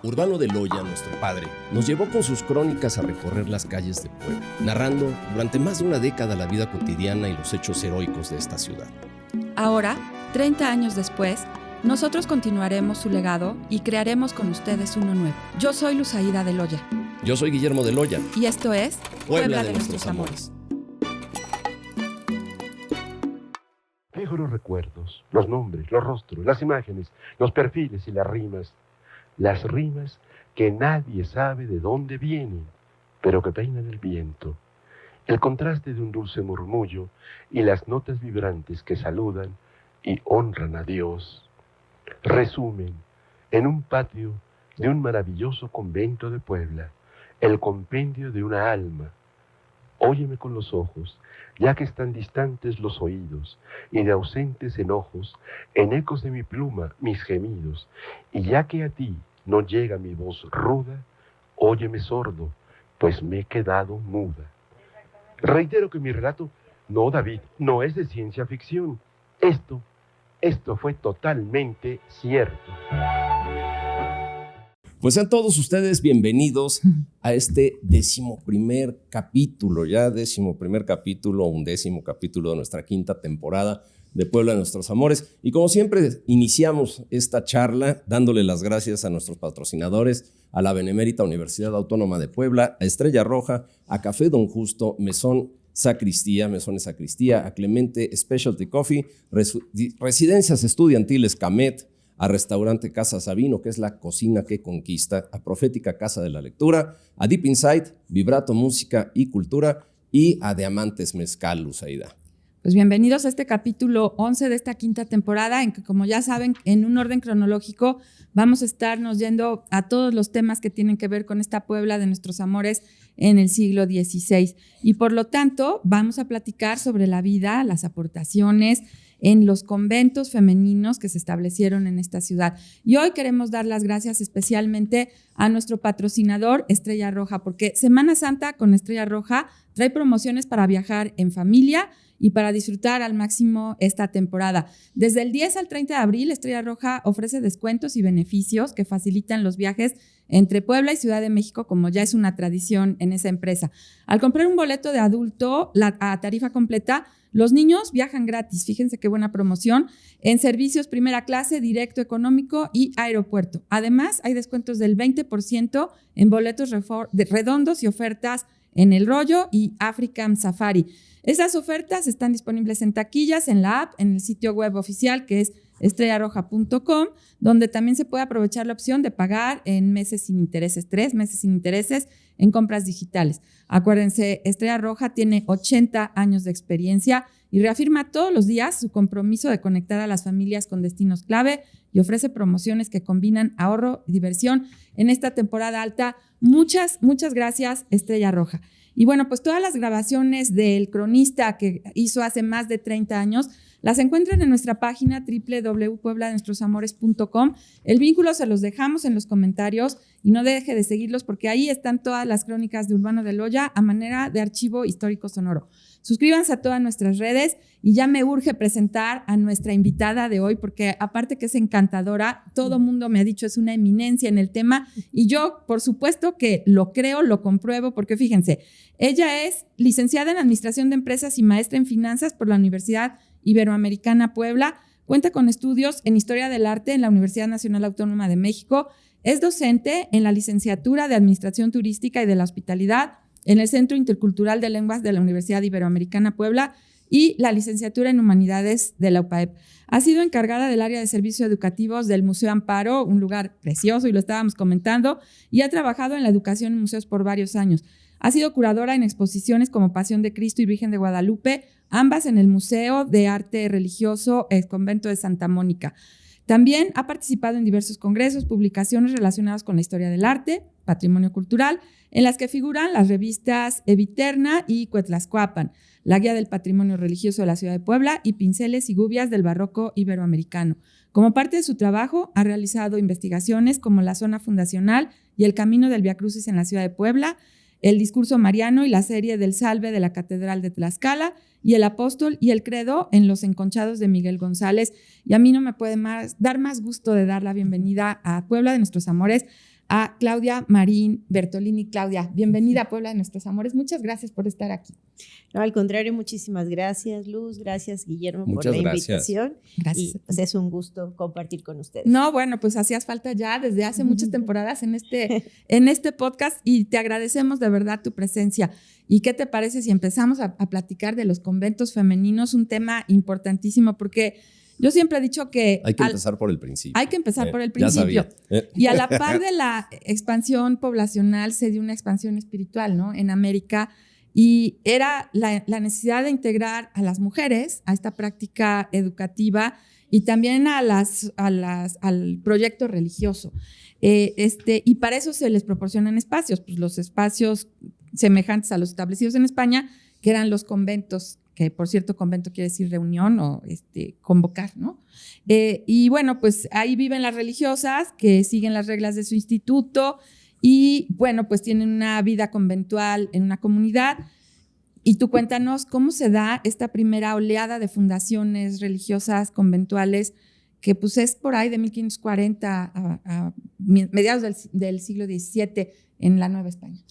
Urbano de Loya, nuestro padre, nos llevó con sus crónicas a recorrer las calles de Puebla, narrando durante más de una década la vida cotidiana y los hechos heroicos de esta ciudad. Ahora, 30 años después, nosotros continuaremos su legado y crearemos con ustedes uno nuevo. Yo soy Luzaida de Loya. Yo soy Guillermo de Loya. Y esto es Puebla de nuestros amores. Dejo los recuerdos, los nombres, los rostros, las imágenes, los perfiles y las rimas. Las rimas que nadie sabe de dónde vienen, pero que peinan el viento. El contraste de un dulce murmullo y las notas vibrantes que saludan y honran a Dios. Resumen, en un patio de un maravilloso convento de Puebla, el compendio de una alma. Óyeme con los ojos, ya que están distantes los oídos, y de ausentes enojos, en ecos de mi pluma, mis gemidos, y ya que a ti no llega mi voz ruda, óyeme sordo, pues me he quedado muda. Reitero que mi relato, no David, no es de ciencia ficción. Esto fue totalmente cierto. Pues sean todos ustedes bienvenidos a este 11º capítulo, ya 11º capítulo, 11º capítulo de nuestra 5ª temporada de Puebla de nuestros amores. Y como siempre, iniciamos esta charla dándole las gracias a nuestros patrocinadores, a la Benemérita Universidad Autónoma de Puebla, a Estrella Roja, a Café Don Justo, Mesón Sacristía, a Clemente Specialty Coffee, Residencias Estudiantiles Camet, a Restaurante Casa Sabino, que es la cocina que conquista, a Profética Casa de la Lectura, a Deep Insight, Vibrato Música y Cultura y a Diamantes Mezcal, Luzaida. Pues bienvenidos a este capítulo 11 de esta 5ª temporada, en que, como ya saben, en un orden cronológico vamos a estarnos yendo a todos los temas que tienen que ver con esta Puebla de nuestros amores en el siglo XVI. Y por lo tanto, vamos a platicar sobre la vida, las aportaciones en los conventos femeninos que se establecieron en esta ciudad. Y hoy queremos dar las gracias especialmente a nuestro patrocinador Estrella Roja, porque Semana Santa con Estrella Roja trae promociones para viajar en familia y para disfrutar al máximo esta temporada. Desde el 10 al 30 de abril, Estrella Roja ofrece descuentos y beneficios que facilitan los viajes entre Puebla y Ciudad de México, como ya es una tradición en esa empresa. Al comprar un boleto de adulto a tarifa completa, los niños viajan gratis. Fíjense qué buena promoción en servicios primera clase, directo económico y aeropuerto. Además, hay descuentos del 20% en boletos redondos y ofertas en El Rollo y African Safari. Estas ofertas están disponibles en taquillas, en la app, en el sitio web oficial que es estrellaroja.com, donde también se puede aprovechar la opción de pagar en meses sin intereses, 3 meses sin intereses en compras digitales. Acuérdense, Estrella Roja tiene 80 años de experiencia y reafirma todos los días su compromiso de conectar a las familias con destinos clave y ofrece promociones que combinan ahorro y diversión en esta temporada alta. Muchas gracias, Estrella Roja. Y bueno, pues todas las grabaciones del cronista que hizo hace más de 30 años las encuentran en nuestra página www.puebladenuestrosamores.com. El vínculo se los dejamos en los comentarios y no deje de seguirlos porque ahí están todas las crónicas de Urbano de Loya a manera de archivo histórico sonoro. Suscríbanse a todas nuestras redes y ya me urge presentar a nuestra invitada de hoy porque aparte que es encantadora, todo mundo me ha dicho es una eminencia en el tema y yo por supuesto que lo creo, lo compruebo porque fíjense, ella es licenciada en Administración de Empresas y maestra en Finanzas por la Universidad Iberoamericana Puebla, cuenta con estudios en Historia del Arte en la Universidad Nacional Autónoma de México, es docente en la licenciatura de Administración Turística y de la Hospitalidad en el Centro Intercultural de Lenguas de la Universidad Iberoamericana Puebla y la licenciatura en Humanidades de la UPAEP. Ha sido encargada del área de servicios educativos del Museo Amparo, un lugar precioso y lo estábamos comentando, y ha trabajado en la educación en museos por varios años. Ha sido curadora en exposiciones como Pasión de Cristo y Virgen de Guadalupe, ambas en el Museo de Arte Religioso, el Convento de Santa Mónica. También ha participado en diversos congresos, publicaciones relacionadas con la historia del arte, patrimonio cultural, en las que figuran las revistas Eviterna y Cuetlaxcoapan, la Guía del Patrimonio Religioso de la Ciudad de Puebla y Pinceles y Gubias del Barroco Iberoamericano. Como parte de su trabajo, ha realizado investigaciones como la zona fundacional y el camino del Vía Crucis en la Ciudad de Puebla, el discurso mariano y la serie del Salve de la Catedral de Tlaxcala y el Apóstol y el Credo en los Enconchados de Miguel González. Y a mí no me puede dar más gusto de dar la bienvenida a Puebla de nuestros amores a Claudia Marín Bertolini. Claudia, bienvenida a Puebla de Nuestros Amores. Muchas gracias por estar aquí. No, al contrario, muchísimas gracias, Luz. Gracias, Guillermo, Muchas por la gracias. invitación. Gracias. Y pues, es un gusto compartir con ustedes. No, bueno, pues hacías falta ya desde hace muchas temporadas en este podcast y te agradecemos de verdad tu presencia. ¿Y qué te parece si empezamos a platicar de los conventos femeninos? Un tema importantísimo porque yo siempre he dicho que… Hay que empezar por el principio. Hay que empezar por el Ya principio. sabía. Y a la par de la expansión poblacional se dio una expansión espiritual, ¿no? En América. Y era la necesidad de integrar a las mujeres a esta práctica educativa y también al proyecto religioso. Y para eso se les proporcionan espacios, pues los espacios semejantes a los establecidos en España, que eran los conventos, que por cierto convento quiere decir reunión o convocar, ¿no? Y bueno, pues ahí viven las religiosas que siguen las reglas de su instituto y bueno, pues tienen una vida conventual en una comunidad. Y tú cuéntanos cómo se da esta primera oleada de fundaciones religiosas conventuales que pues es por ahí de 1540 a mediados del siglo XVII en la Nueva España.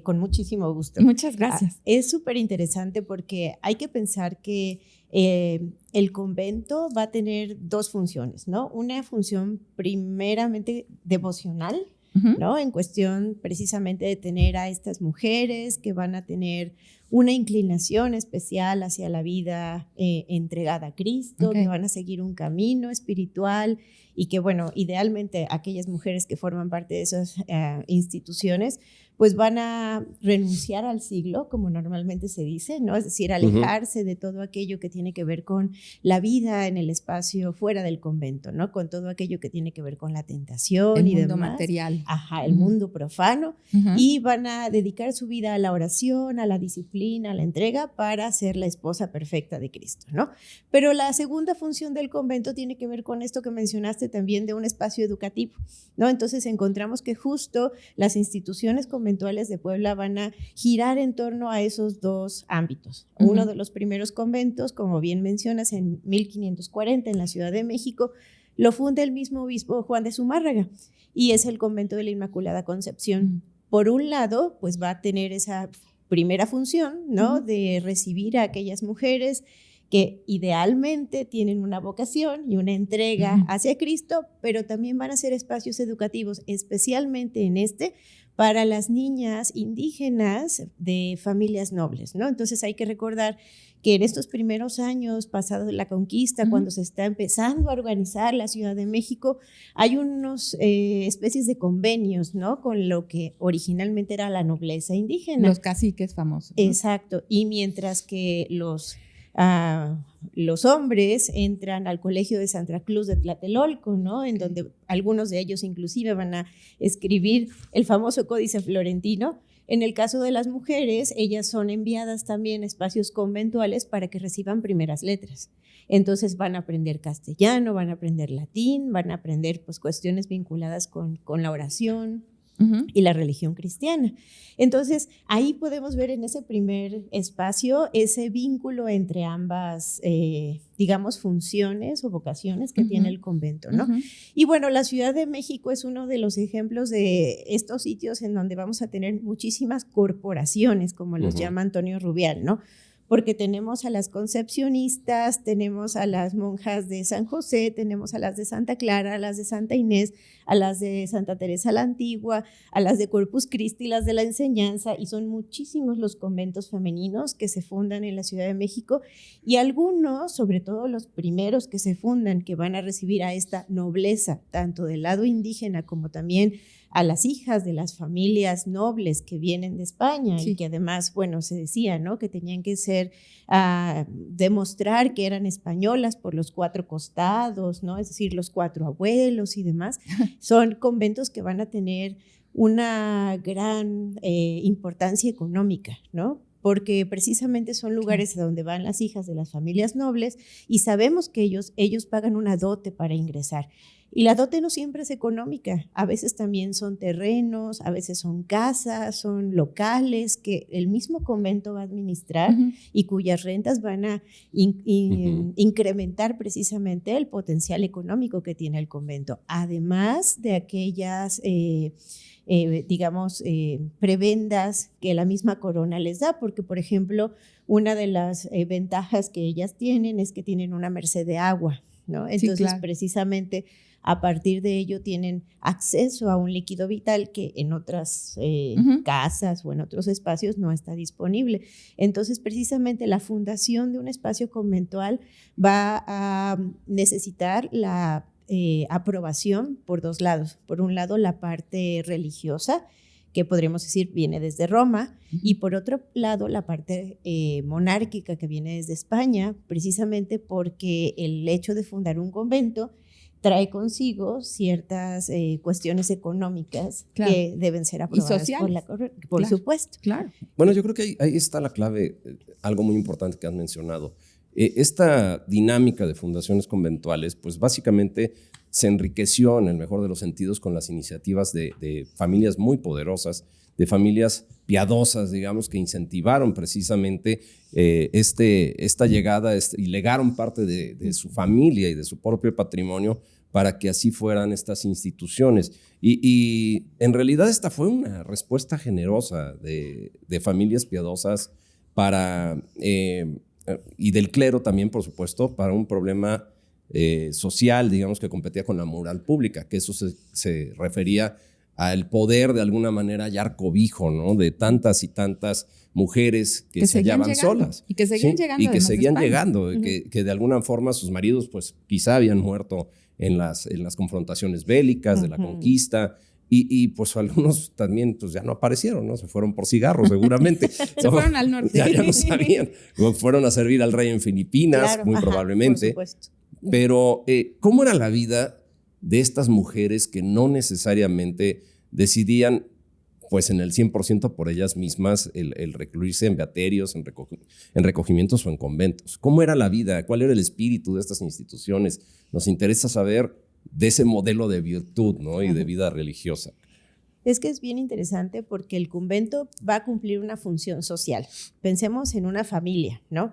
Con muchísimo gusto. Muchas gracias. Es súper interesante porque hay que pensar que el convento va a tener dos funciones, ¿no? Una función primeramente devocional, ¿no? En cuestión precisamente de tener a estas mujeres que van a tener una inclinación especial hacia la vida entregada a Cristo, que van a seguir un camino espiritual y que, bueno, idealmente aquellas mujeres que forman parte de esas instituciones, pues van a renunciar al siglo, como normalmente se dice, ¿no? Es decir, alejarse de todo aquello que tiene que ver con la vida en el espacio fuera del convento, ¿no? Con todo aquello que tiene que ver con la tentación y demás. El mundo material. Ajá, el mundo profano. Y van a dedicar su vida a la oración, a la disciplina, a la entrega para ser la esposa perfecta de Cristo, ¿no? Pero la segunda función del convento tiene que ver con esto que mencionaste también de un espacio educativo, ¿no? Entonces encontramos que justo las instituciones conventuales de Puebla van a girar en torno a esos dos ámbitos. Uno de los primeros conventos, como bien mencionas, en 1540 en la Ciudad de México, lo funda el mismo obispo Juan de Zumárraga y es el convento de la Inmaculada Concepción. Por un lado, pues va a tener esa primera función, ¿no? De recibir a aquellas mujeres que idealmente tienen una vocación y una entrega hacia Cristo, pero también van a ser espacios educativos, especialmente en para las niñas indígenas de familias nobles, ¿no? Entonces hay que recordar que en estos primeros años, pasado la conquista, cuando se está empezando a organizar la Ciudad de México, hay unas especies de convenios, ¿no? Con lo que originalmente era la nobleza indígena. Los caciques famosos, ¿no? Exacto. Y mientras que los hombres entran al colegio de Santa Cruz de Tlatelolco, ¿no? En donde algunos de ellos inclusive van a escribir el famoso Códice Florentino. En el caso de las mujeres, ellas son enviadas también a espacios conventuales para que reciban primeras letras. Entonces van a aprender castellano, van a aprender latín, van a aprender pues, cuestiones vinculadas con la oración y la religión cristiana. Entonces, ahí podemos ver en ese primer espacio ese vínculo entre ambas, digamos, funciones o vocaciones que tiene el convento, ¿no? Y bueno, la Ciudad de México es uno de los ejemplos de estos sitios en donde vamos a tener muchísimas corporaciones, como los llama Antonio Rubial, ¿no? Porque tenemos a las concepcionistas, tenemos a las monjas de San José, tenemos a las de Santa Clara, a las de Santa Inés, a las de Santa Teresa la Antigua, a las de Corpus Christi, las de la Enseñanza, y son muchísimos los conventos femeninos que se fundan en la Ciudad de México, y algunos, sobre todo los primeros que se fundan, que van a recibir a esta nobleza, tanto del lado indígena como también a las hijas de las familias nobles que vienen de España y que además, bueno, se decía, ¿no? Que tenían que ser, demostrar que eran españolas por los 4 costados, ¿no? Es decir, los 4 abuelos y demás. Son conventos que van a tener una gran importancia económica, ¿no? Porque precisamente son lugares a donde van las hijas de las familias nobles y sabemos que ellos pagan una dote para ingresar. Y la dote no siempre es económica, a veces también son terrenos, a veces son casas, son locales que el mismo convento va a administrar y cuyas rentas van a incrementar precisamente el potencial económico que tiene el convento, además de aquellas prebendas que la misma corona les da, porque por ejemplo una de las ventajas que ellas tienen es que tienen una merced de agua, ¿no? Entonces claro. Precisamente a partir de ello tienen acceso a un líquido vital que en otras casas o en otros espacios no está disponible. Entonces, precisamente la fundación de un espacio conventual va a necesitar la aprobación por dos lados. Por un lado, la parte religiosa, que podríamos decir viene desde Roma, y por otro lado, la parte monárquica, que viene desde España, precisamente porque el hecho de fundar un convento trae consigo ciertas cuestiones económicas que deben ser aprobadas por la corona, por supuesto. Claro. Bueno, yo creo que ahí está la clave, algo muy importante que has mencionado. Esta dinámica de fundaciones conventuales, pues básicamente se enriqueció en el mejor de los sentidos con las iniciativas de familias muy poderosas, de familias piadosas, digamos, que incentivaron precisamente esta llegada y legaron parte de su familia y de su propio patrimonio para que así fueran estas instituciones. Y en realidad esta fue una respuesta generosa de familias piadosas y del clero también, por supuesto, para un problema social, digamos, que competía con la moral pública, que eso se refería al poder de alguna manera hallar cobijo, ¿no? De tantas y tantas mujeres que se hallaban solas. Y que seguían llegando. Y que seguían llegando, que de alguna forma sus maridos pues quizá habían muerto en las confrontaciones bélicas de la conquista. Y pues algunos también pues ya no aparecieron, ¿no? Se fueron por cigarros seguramente. Se fueron al norte. Ya no sabían. Fueron a servir al rey en Filipinas, claro, muy probablemente. Por supuesto. Pero ¿cómo era la vida de estas mujeres que no necesariamente decidían pues en el 100% por ellas mismas el recluirse en beaterios, en recogimientos o en conventos? ¿Cómo era la vida? ¿Cuál era el espíritu de estas instituciones? Nos interesa saber de ese modelo de virtud, ¿no? Y de vida religiosa. Es que es bien interesante porque el convento va a cumplir una función social. Pensemos en una familia, ¿no?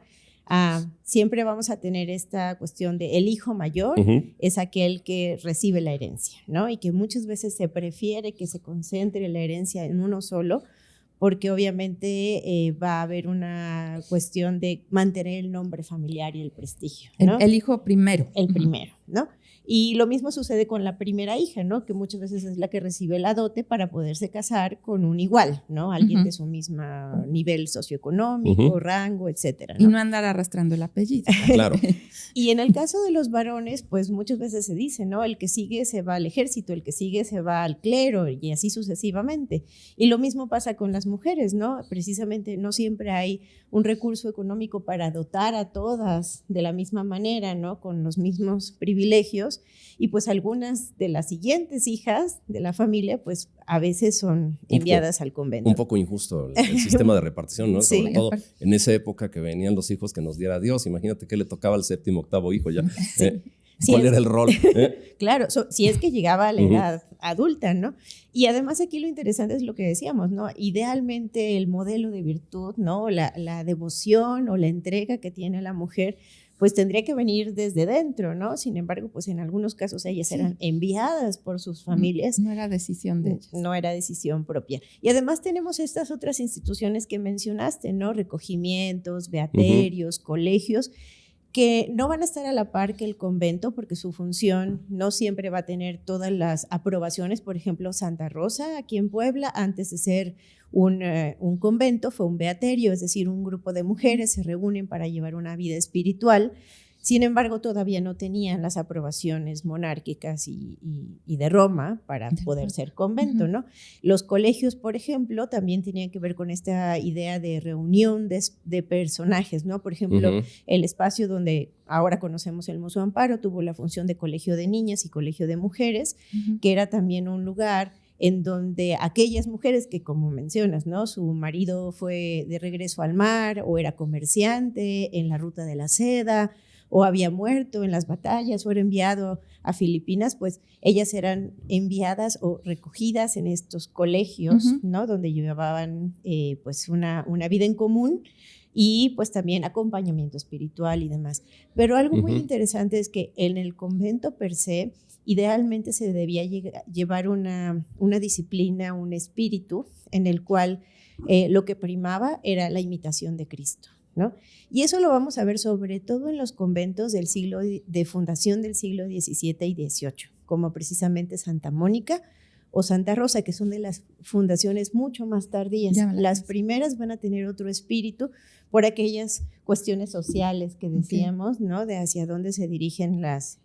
Siempre vamos a tener esta cuestión de el hijo mayor es aquel que recibe la herencia, ¿no? Y que muchas veces se prefiere que se concentre la herencia en uno solo, porque obviamente va a haber una cuestión de mantener el nombre familiar y el prestigio, ¿no? El hijo primero. El primero, ¿no? Y lo mismo sucede con la primera hija, ¿no? Que muchas veces es la que recibe la dote para poderse casar con un igual, ¿no? Alguien de su mismo nivel socioeconómico, rango, etcétera, ¿no? Y no andar arrastrando el apellido. Claro. Y en el caso de los varones, pues muchas veces se dice, ¿no? El que sigue se va al ejército, el que sigue se va al clero y así sucesivamente. Y lo mismo pasa con las mujeres, ¿no? Precisamente no siempre hay un recurso económico para dotar a todas de la misma manera, ¿no? Con los mismos privilegios. Y pues algunas de las siguientes hijas de la familia, pues a veces son enviadas al convento. Un poco injusto el sistema de repartición, ¿no? Sí. Sobre todo en esa época que venían los hijos que nos diera Dios. Imagínate que le tocaba al séptimo, octavo hijo ya. Sí. ¿Cuál era el rol? Claro, si es que llegaba a la edad adulta, ¿no? Y además aquí lo interesante es lo que decíamos, ¿no? Idealmente el modelo de virtud, ¿no? La devoción o la entrega que tiene la mujer, pues tendría que venir desde dentro, ¿no? Sin embargo, pues en algunos casos ellas eran enviadas por sus familias. No era decisión de ellas. No era decisión propia. Y además tenemos estas otras instituciones que mencionaste, ¿no? Recogimientos, beaterios, colegios, que no van a estar a la par que el convento porque su función no siempre va a tener todas las aprobaciones. Por ejemplo, Santa Rosa, aquí en Puebla, antes de ser un convento, fue un beaterio, es decir, un grupo de mujeres se reúnen para llevar una vida espiritual. Sin embargo, todavía no tenían las aprobaciones monárquicas y de Roma para poder ser convento, ¿no? Los colegios, por ejemplo, también tenían que ver con esta idea de reunión de personajes, ¿no? Por ejemplo, el espacio donde ahora conocemos el Museo Amparo tuvo la función de colegio de niñas y colegio de mujeres, que era también un lugar en donde aquellas mujeres que, como mencionas, ¿no? Su marido fue de regreso al mar o era comerciante en la ruta de la seda, o había muerto en las batallas o era enviado a Filipinas, pues ellas eran enviadas o recogidas en estos colegios, ¿no? Donde llevaban pues una vida en común y pues también acompañamiento espiritual y demás. Pero algo muy interesante es que en el convento per se, idealmente se debía llevar una disciplina, un espíritu en el cual lo que primaba era la imitación de Cristo, ¿no? Y eso lo vamos a ver sobre todo en los conventos del siglo de fundación del siglo XVII y XVIII, como precisamente Santa Mónica o Santa Rosa, que son de las fundaciones mucho más tardías. Las primeras van a tener otro espíritu por aquellas cuestiones sociales que decíamos, ¿no? De hacia dónde se dirigen las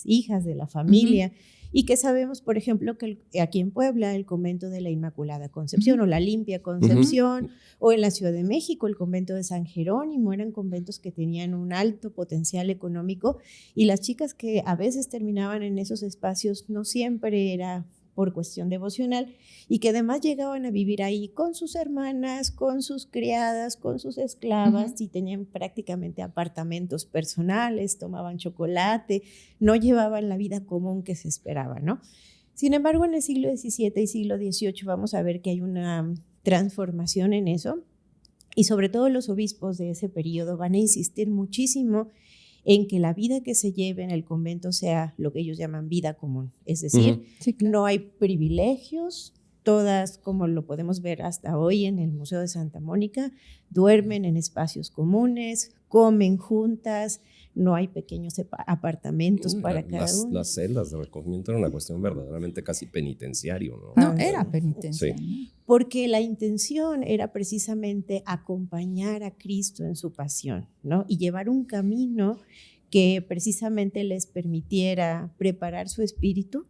hijas de la familia. Y que sabemos, por ejemplo, que aquí en Puebla el convento de la Inmaculada Concepción o la Limpia Concepción, o en la Ciudad de México el convento de San Jerónimo, eran conventos que tenían un alto potencial económico, y las chicas que a veces terminaban en esos espacios no siempre era por cuestión devocional, y que además llegaban a vivir ahí con sus hermanas, con sus criadas, con sus esclavas, y tenían prácticamente apartamentos personales, tomaban chocolate, no llevaban la vida común que se esperaba, ¿no? Sin embargo, en el siglo XVII y siglo XVIII vamos a ver que hay una transformación en eso, y sobre todo los obispos de ese periodo van a insistir muchísimo en que la vida que se lleve en el convento sea lo que ellos llaman vida común. Es decir, no hay privilegios, todas, como lo podemos ver hasta hoy en el Museo de Santa Mónica, duermen en espacios comunes, comen juntas, no hay pequeños apartamentos para cada uno. Las celdas de recogimiento era una cuestión verdaderamente casi penitenciario, ¿no? No, era penitenciario. Sí. Porque la intención era precisamente acompañar a Cristo en su pasión, ¿no? Y llevar un camino que precisamente les permitiera preparar su espíritu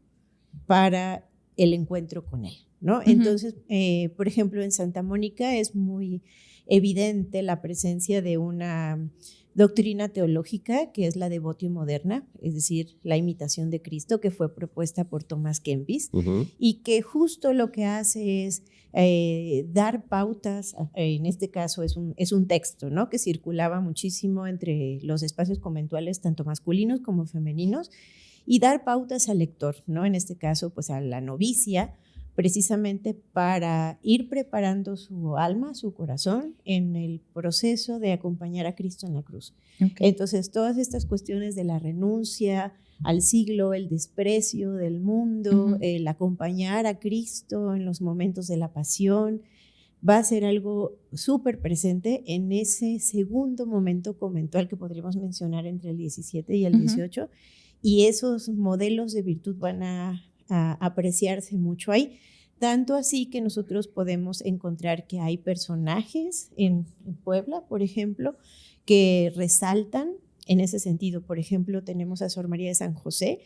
para el encuentro con Él, ¿no? Entonces, por ejemplo, en Santa Mónica es muy evidente la presencia de una doctrina teológica que es la devotio moderna, es decir, la imitación de Cristo, que fue propuesta por Tomás Kempis, y que justo lo que hace es dar pautas, en este caso es un texto, ¿no? Que circulaba muchísimo entre los espacios conventuales, tanto masculinos como femeninos, y dar pautas al lector, ¿no? En este caso, pues a la novicia, precisamente para ir preparando su alma, su corazón, en el proceso de acompañar a Cristo en la cruz. Entonces, todas estas cuestiones de la renuncia al siglo, el desprecio del mundo, el acompañar a Cristo en los momentos de la pasión, va a ser algo súper presente en ese segundo momento conventual que podríamos mencionar entre el 17 y el 18, y esos modelos de virtud van a apreciarse mucho ahí, tanto así que nosotros podemos encontrar que hay personajes en Puebla, por ejemplo, que resaltan en ese sentido. Por ejemplo, tenemos a Sor María de San José,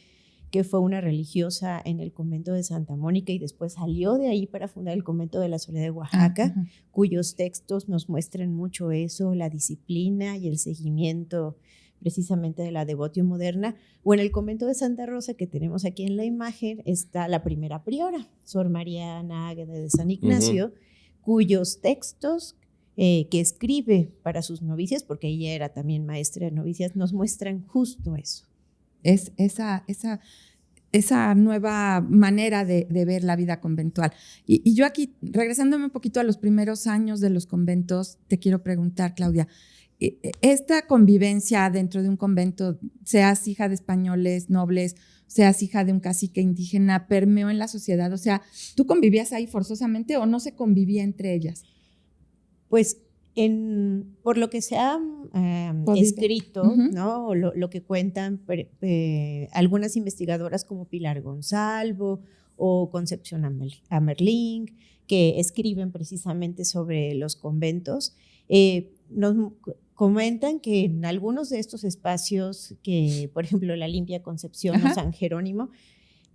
que fue una religiosa en el convento de Santa Mónica y después salió de ahí para fundar el convento de la Soledad de Oaxaca, cuyos textos nos muestran mucho eso, la disciplina y el seguimiento precisamente de la devotio moderna. O en el convento de Santa Rosa, que tenemos aquí en la imagen, está la primera priora, Sor María Ana Águeda de San Ignacio, cuyos textos que escribe para sus novicias, porque ella era también maestra de novicias, nos muestran justo eso. Es esa nueva manera de ver la vida conventual. Y yo aquí, regresándome un poquito a los primeros años de los conventos, te quiero preguntar, Claudia, esta convivencia dentro de un convento, seas hija de españoles nobles, seas hija de un cacique indígena, permeó en la sociedad, o sea, ¿tú convivías ahí forzosamente o no se convivía entre ellas? Pues por lo que se ha escrito, ¿no? O lo que cuentan algunas investigadoras como Pilar Gonzalvo o Concepción Amerling, que escriben precisamente sobre los conventos, nos comentan que en algunos de estos espacios, que por ejemplo la Limpia Concepción o San Jerónimo,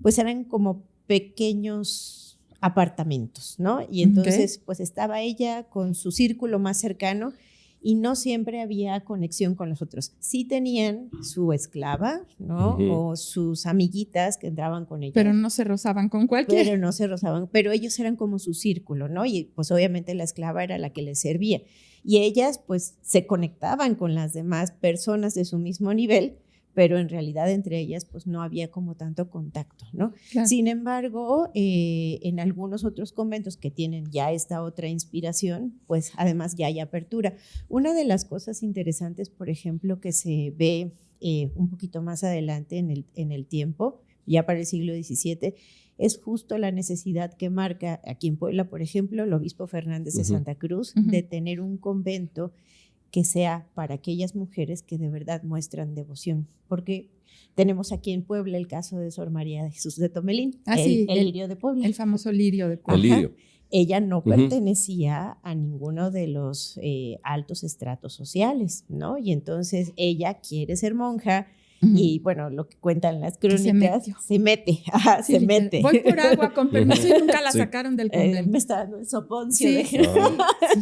pues eran como pequeños apartamentos, ¿no? Y entonces pues estaba ella con su círculo más cercano y no siempre había conexión con los otros. Sí tenían su esclava, ¿no? O sus amiguitas que entraban con ellas. Pero no se rozaban con cualquiera. Pero no se rozaban, pero ellos eran como su círculo, ¿no? Y pues obviamente la esclava era la que les servía. Y ellas pues se conectaban con las demás personas de su mismo nivel, pero en realidad entre ellas pues no había como tanto contacto, ¿no? Claro. Sin embargo, en algunos otros conventos que tienen ya esta otra inspiración, pues además ya hay apertura. Una de las cosas interesantes, por ejemplo, que se ve un poquito más adelante en el tiempo, ya para el siglo XVII, es justo la necesidad que marca aquí en Puebla, por ejemplo, el obispo Fernández de Santa Cruz, de tener un convento que sea para aquellas mujeres que de verdad muestran devoción, porque tenemos aquí en Puebla el caso de Sor María de Jesús de Tomelín, el lirio de Puebla. El famoso lirio de Puebla. El lirio. Ella no pertenecía a ninguno de los altos estratos sociales, ¿no? Y entonces ella quiere ser monja. Y bueno, lo que cuentan las crónicas, se mete. Voy por agua con permiso y nunca la sacaron del convento. Me está dando el soponcio. Sí,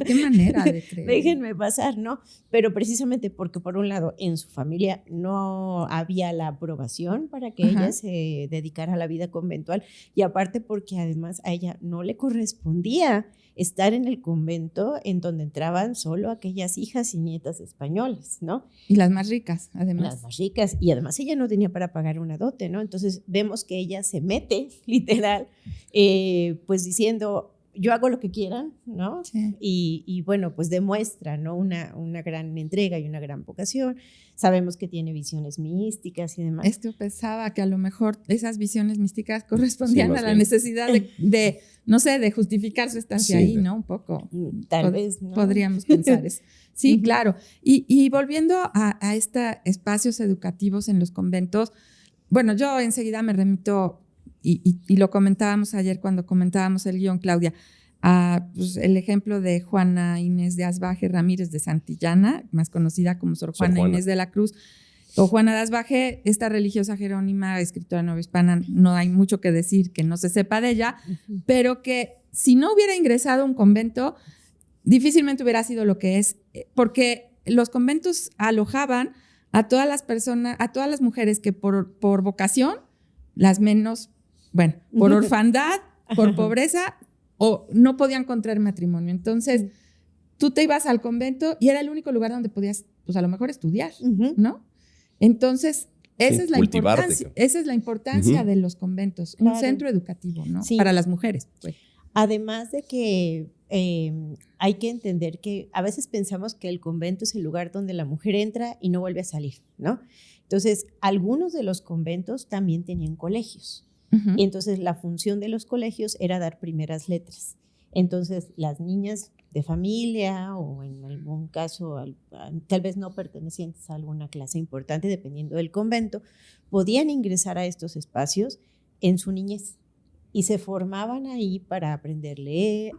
qué manera de creer. Déjenme pasar, ¿no? Pero precisamente porque por un lado en su familia no había la aprobación para que ella se dedicara a la vida conventual, y aparte porque además a ella no le correspondía estar en el convento en donde entraban solo aquellas hijas y nietas españoles, ¿no? Y las más ricas, además. Las más ricas, y además ella no tenía para pagar una dote, ¿no? Entonces vemos que ella se mete, literal, pues diciendo, yo hago lo que quieran, ¿no? Sí. Y bueno, pues demuestra, ¿no? Una gran entrega y una gran vocación. Sabemos que tiene visiones místicas y demás. Esto pensaba que a lo mejor esas visiones místicas correspondían a la necesidad de, no sé, de justificar su estancia ahí, ¿no? Un poco. Tal vez, ¿no? Podríamos pensar eso. Sí, claro. Y volviendo a estos espacios educativos en los conventos, bueno, yo enseguida me remito, y lo comentábamos ayer cuando comentábamos el guión, Claudia, pues, el ejemplo de Juana Inés de Asbaje Ramírez de Santillana, más conocida como Sor Juana Inés de la Cruz, o Juana de Asbaje, esta religiosa jerónima, escritora novohispana, no hay mucho que decir que no se sepa de ella, pero que si no hubiera ingresado a un convento, difícilmente hubiera sido lo que es, porque los conventos alojaban a todas las personas, a todas las mujeres que por vocación, las menos, bueno, por orfandad, por pobreza, o no podían contraer matrimonio. Entonces, tú te ibas al convento y era el único lugar donde podías, pues a lo mejor estudiar, ¿no? Entonces, esa es la importancia de los conventos, un centro educativo, ¿no? Sí. Para las mujeres, pues. Además de que hay que entender que a veces pensamos que el convento es el lugar donde la mujer entra y no vuelve a salir, ¿no? Entonces, algunos de los conventos también tenían colegios. Y entonces la función de los colegios era dar primeras letras. Entonces, las niñas de familia o en algún caso tal vez no pertenecientes a alguna clase importante, dependiendo del convento, podían ingresar a estos espacios en su niñez. Y se formaban ahí para aprender a leer,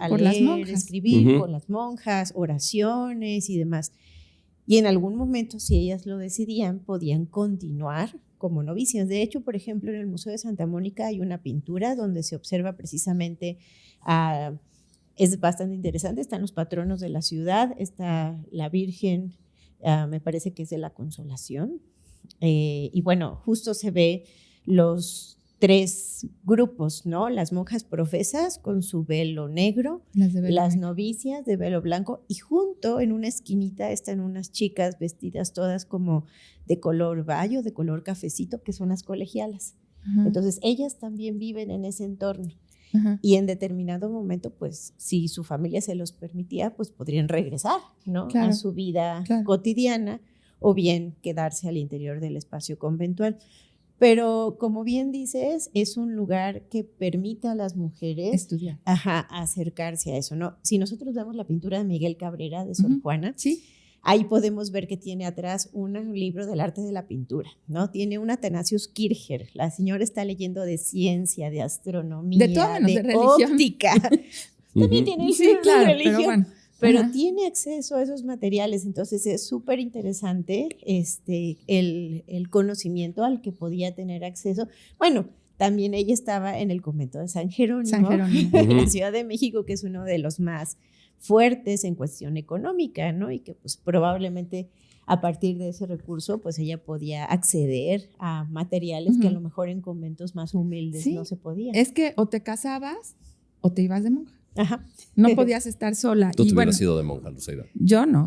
escribir, con las monjas, oraciones y demás. Y en algún momento, si ellas lo decidían, podían continuar como novicias. De hecho, por ejemplo, en el Museo de Santa Mónica hay una pintura donde se observa precisamente, es bastante interesante, están los patronos de la ciudad, está la Virgen, me parece que es de la Consolación, y bueno, justo se ve los 3 grupos, ¿no? Las monjas profesas con su velo negro, las novicias de velo blanco, y junto en una esquinita están unas chicas vestidas todas como de color bayo, de color cafecito, que son las colegialas. Entonces ellas también viven en ese entorno. Y en determinado momento, pues si su familia se los permitía, pues podrían regresar, ¿no? A su vida cotidiana, o bien quedarse al interior del espacio conventual. Pero como bien dices, es un lugar que permite a las mujeres estudiar, acercarse a eso, ¿no? Si nosotros vemos la pintura de Miguel Cabrera de Sor Juana, ahí podemos ver que tiene atrás un libro del arte de la pintura, ¿no? Tiene un Athanasius Kircher. La señora está leyendo de ciencia, de astronomía, de todo menos de religión. Óptica. También tiene el libro de religión. Pero bueno. Pero tiene acceso a esos materiales, entonces es súper interesante el conocimiento al que podía tener acceso. Bueno, también ella estaba en el convento de San Jerónimo. En la Ciudad de México, que es uno de los más fuertes en cuestión económica, ¿no? Y que pues probablemente a partir de ese recurso, pues ella podía acceder a materiales que a lo mejor en conventos más humildes no se podía. Es que o te casabas o te ibas de monja. Ajá. No podías estar sola. Tú te hubieras ido de monja, Luceida. Yo no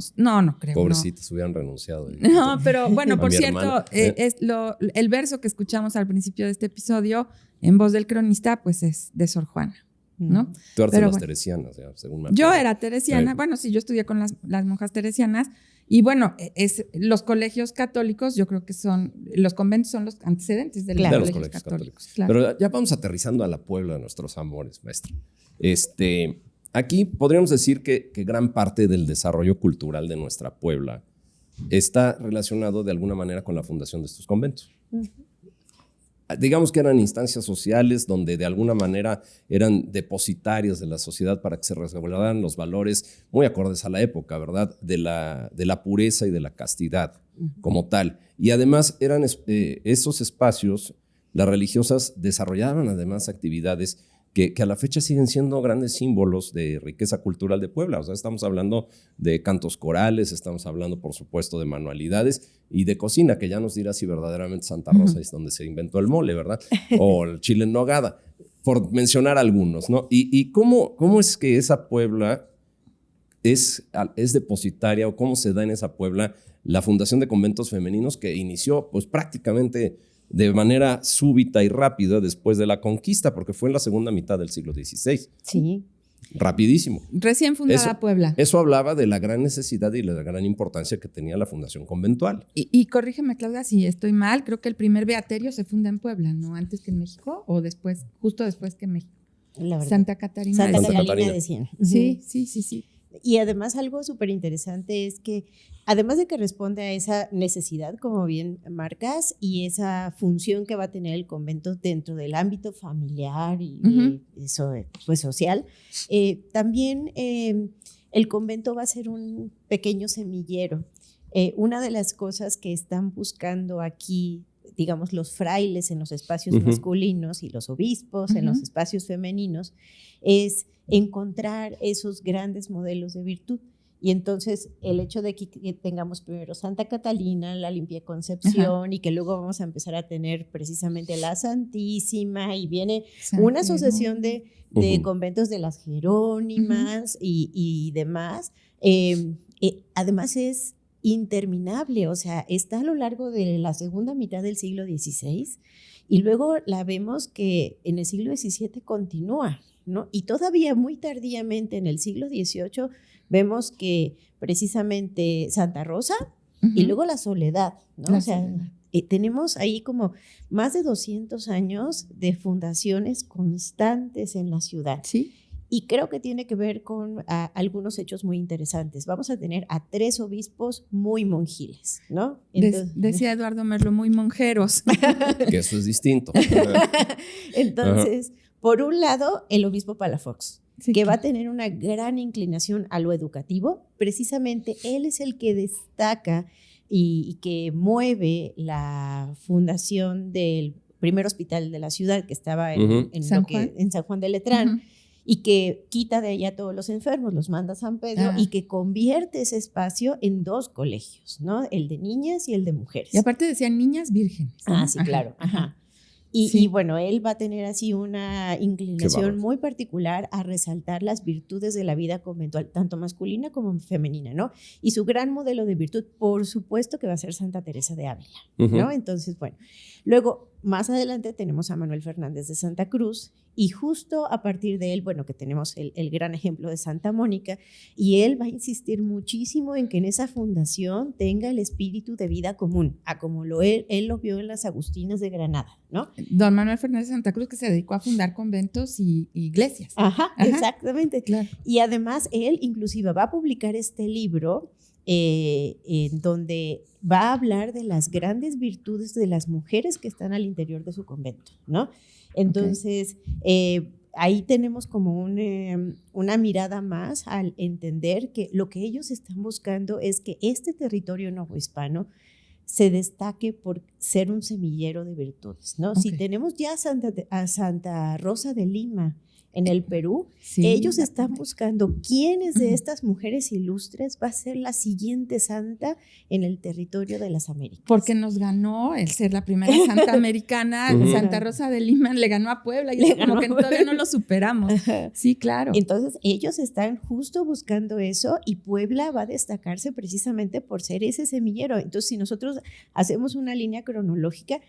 creo. Pobrecitas, hubieran renunciado. No, pero bueno, por cierto, hermana, el verso que escuchamos al principio de este episodio, en voz del cronista, pues es de Sor Juana, ¿no? Tú eres de las teresianas, según me acuerdo. Yo era teresiana, bueno, sí, yo estudié con las monjas teresianas, y bueno, los colegios católicos, yo creo que los conventos son los antecedentes de los colegios católicos. Claro. Pero ya vamos aterrizando a la Puebla de nuestros amores, maestra. Aquí podríamos decir que gran parte del desarrollo cultural de nuestra Puebla está relacionado de alguna manera con la fundación de estos conventos. Digamos que eran instancias sociales donde de alguna manera eran depositarias de la sociedad para que se resguardaran los valores muy acordes a la época, ¿verdad? De la pureza y de la castidad como tal. Y además eran esos espacios, las religiosas desarrollaban además actividades que a la fecha siguen siendo grandes símbolos de riqueza cultural de Puebla. O sea, estamos hablando de cantos corales, estamos hablando, por supuesto, de manualidades y de cocina, que ya nos dirá si verdaderamente Santa Rosa es donde se inventó el mole, ¿verdad? O el chile en nogada, por mencionar algunos, ¿no? ¿Y cómo es que esa Puebla es depositaria, o cómo se da en esa Puebla la fundación de conventos femeninos que inició pues prácticamente de manera súbita y rápida después de la conquista, porque fue en la segunda mitad del siglo XVI. Sí. Rapidísimo. Recién fundada Puebla. Eso hablaba de la gran necesidad y la gran importancia que tenía la fundación conventual. Y corrígeme, Claudia, si estoy mal, creo que el primer beaterio se funda en Puebla, ¿no? Antes que en México o después, justo después que en México. La verdad. Santa Catarina. Santa Catalina de Siena. Sí, sí, sí, sí. Y además algo súper interesante es que además de que responde a esa necesidad, como bien marcas, y esa función que va a tener el convento dentro del ámbito familiar y eso, pues, social, también el convento va a ser un pequeño semillero. Una de las cosas que están buscando aquí, digamos, los frailes en los espacios masculinos y los obispos en los espacios femeninos, es encontrar esos grandes modelos de virtud. Y entonces el hecho de que tengamos primero Santa Catalina, la Limpia Concepción, y que luego vamos a empezar a tener precisamente la Santísima, y viene una sucesión de conventos de las Jerónimas y demás, además es interminable, o sea, está a lo largo de la segunda mitad del siglo XVI, y luego la vemos que en el siglo XVII continúa, ¿no? Y todavía muy tardíamente en el siglo XVIII vemos que precisamente Santa Rosa y luego la Soledad, ¿no? Tenemos ahí como más de 200 años de fundaciones constantes en la ciudad. Sí. Y creo que tiene que ver con algunos hechos muy interesantes. Vamos a tener a 3 obispos muy monjiles, ¿no? Entonces, decía Eduardo Merlo, muy monjeros. Que eso es distinto. Entonces, por un lado, el obispo Palafox, que va a tener una gran inclinación a lo educativo. Precisamente él es el que destaca y que mueve la fundación del primer hospital de la ciudad, que estaba en San Juan de Letrán, y que quita de allá a todos los enfermos, los manda a San Pedro, y que convierte ese espacio en 2 colegios, ¿no? El de niñas y el de mujeres. Y aparte decían niñas vírgenes, ¿no? Ah, sí, claro. Y bueno, él va a tener así una inclinación muy particular a resaltar las virtudes de la vida conventual, tanto masculina como femenina, ¿no? Y su gran modelo de virtud, por supuesto, que va a ser Santa Teresa de Ávila, ¿no? Entonces, bueno, luego, más adelante tenemos a Manuel Fernández de Santa Cruz, y justo a partir de él, bueno, que tenemos el gran ejemplo de Santa Mónica, y él va a insistir muchísimo en que en esa fundación tenga el espíritu de vida común, a como él lo vio en las Agustinas de Granada, ¿no? Don Manuel Fernández de Santa Cruz, que se dedicó a fundar conventos y iglesias. Ajá, exactamente. Claro. Y además él inclusive va a publicar este libro en donde va a hablar de las grandes virtudes de las mujeres que están al interior de su convento, ¿no? Entonces, ahí tenemos como una mirada más al entender que lo que ellos están buscando es que este territorio novohispano se destaque por ser un semillero de virtudes, ¿no? Si tenemos ya a Santa Rosa de Lima en el Perú. Sí, Ellos están buscando quiénes de estas mujeres ilustres va a ser la siguiente santa en el territorio de las Américas. porque nos ganó el ser la primera santa americana. Santa Rosa de Lima le ganó a Puebla y Le eso como ganó que a Puebla. todavía no lo superamos. Sí, claro. Entonces, ellos están justo buscando eso y Puebla va a destacarse precisamente por ser ese semillero. Entonces, si nosotros hacemos una línea cronológica,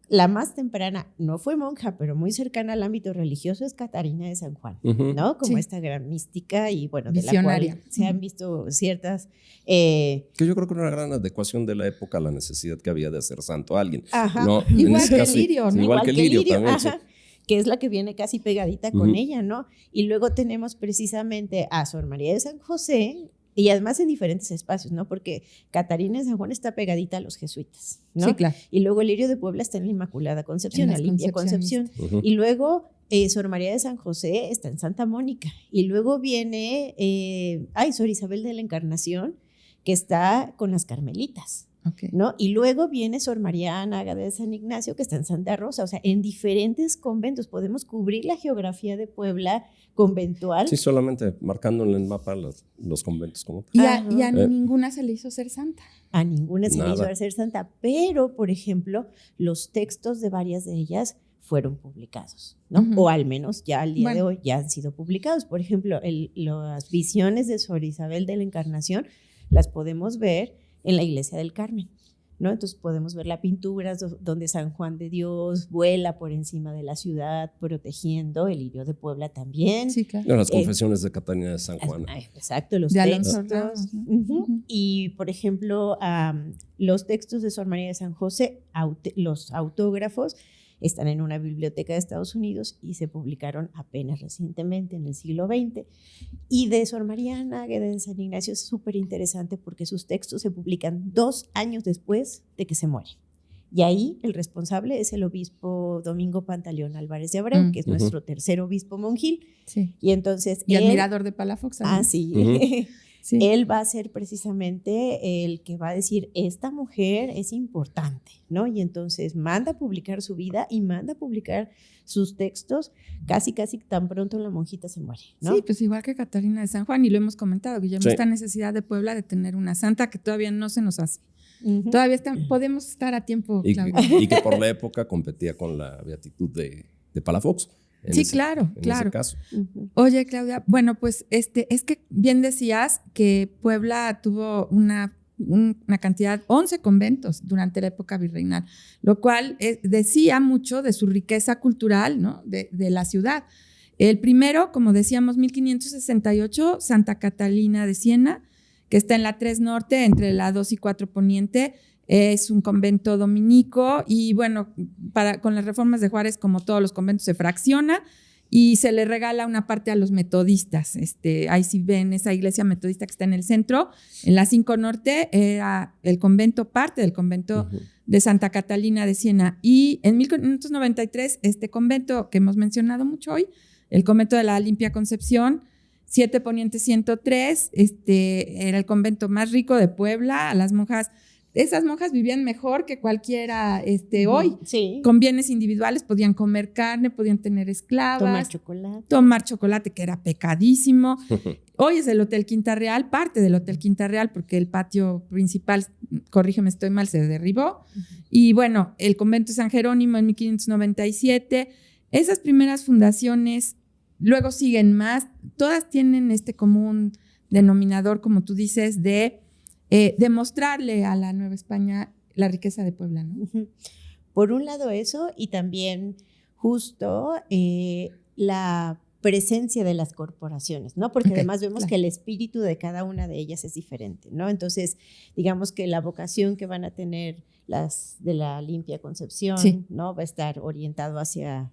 la más temprana no fue monja, pero muy cercana al ámbito religioso es Catarina de San Juan, ¿no? Como Sí. esta gran mística y bueno, de la Visionaria. cual se han visto ciertas... Que yo creo que era una gran adecuación de la época a la necesidad que había de hacer santo a alguien. Ajá. ¿no? En Igual ese que caso, Lirio, ¿no? Igual que Lirio también, sí. ajá, que es la que viene casi pegadita con ella, ¿no? Y luego tenemos precisamente a Sor María de San José, y además en diferentes espacios, ¿no? Porque Catarina de San Juan está pegadita a los jesuitas, ¿no? Sí, claro. Y luego el Lirio de Puebla está en la Inmaculada Concepción, En la las Limpia Concepción. Y luego Sor María de San José está en Santa Mónica. Y luego viene, Sor Isabel de la Encarnación, que está con las Carmelitas. Okay. ¿No? Y luego viene Sor María Ana Ágata de San Ignacio, que está en Santa Rosa. O sea, en diferentes conventos podemos cubrir la geografía de Puebla conventual. Sí, solamente marcando en el mapa los conventos como tal. Y a ninguna se le hizo ser santa. A ninguna se le Nada. hizo ser santa, pero, por ejemplo, los textos de varias de ellas fueron publicados, ¿no? O al menos ya al día de hoy ya han sido publicados. Por ejemplo, las visiones de Sor Isabel de la Encarnación las podemos ver en la Iglesia del Carmen, ¿no? Entonces podemos ver la pintura donde San Juan de Dios vuela por encima de la ciudad protegiendo, el Lirio de Puebla también. Sí, claro. Las confesiones de Catalina de San Juan. Exacto, los de textos. Alonso Ramos, ¿no? Y, por ejemplo, los textos de Sor María de San José, los autógrafos, están en una biblioteca de Estados Unidos y se publicaron apenas recientemente, en el siglo XX. Y de Sor María Ana Ágata de San Ignacio es súper interesante porque sus textos se publican 2 años después de que se muere. Y ahí el responsable es el obispo Domingo Pantaleón Álvarez de Abreu, que es nuestro tercer obispo monjil. Sí. Y entonces Y admirador de Palafox. sí. Sí. Él va a ser precisamente el que va a decir, esta mujer es importante, ¿no? Y entonces manda a publicar su vida y manda a publicar sus textos casi tan pronto la monjita se muere, ¿no? Sí, pues igual que Catarina de San Juan, y lo hemos comentado, Guillermo, Sí. esta necesidad de Puebla de tener una santa que todavía no se nos hace. Todavía podemos estar a tiempo, Claudia. Y que por la época competía con la beatitud de Palafox. Sí, claro. En ese caso. Oye, Claudia, bueno, pues es que bien decías que Puebla tuvo una cantidad, 11 conventos durante la época virreinal, lo cual decía mucho de su riqueza cultural, ¿no? de la ciudad. El primero, como decíamos, 1568, Santa Catalina de Siena, que está en la 3 Norte, entre la 2 y 4 Poniente. Es un convento dominico y bueno, con las reformas de Juárez, como todos los conventos, se fracciona y se le regala una parte a los metodistas. Ahí sí ven esa iglesia metodista que está en el centro. En la 5 Norte era el convento, parte del convento de Santa Catalina de Siena. Y en 1593, este convento que hemos mencionado mucho hoy, el convento de la Limpia Concepción, 7 Poniente 103, era el convento más rico de Puebla. Esas monjas vivían mejor que cualquiera hoy. Sí. Con bienes individuales podían comer carne, podían tener esclavas. Tomar chocolate, que era pecadísimo. Hoy es el Hotel Quinta Real, parte del Hotel Quinta Real, porque el patio principal, corrígeme, estoy mal, se derribó. Y bueno, el convento de San Jerónimo en 1597. Esas primeras fundaciones, luego siguen más. Todas tienen este común denominador, como tú dices, de demostrarle a la Nueva España la riqueza de Puebla, ¿no? Por un lado eso, y también justo la presencia de las corporaciones, ¿no? Porque además vemos que el espíritu de cada una de ellas es diferente, ¿no? Entonces, digamos que la vocación que van a tener las de la Limpia Concepción, ¿no? Va a estar orientado hacia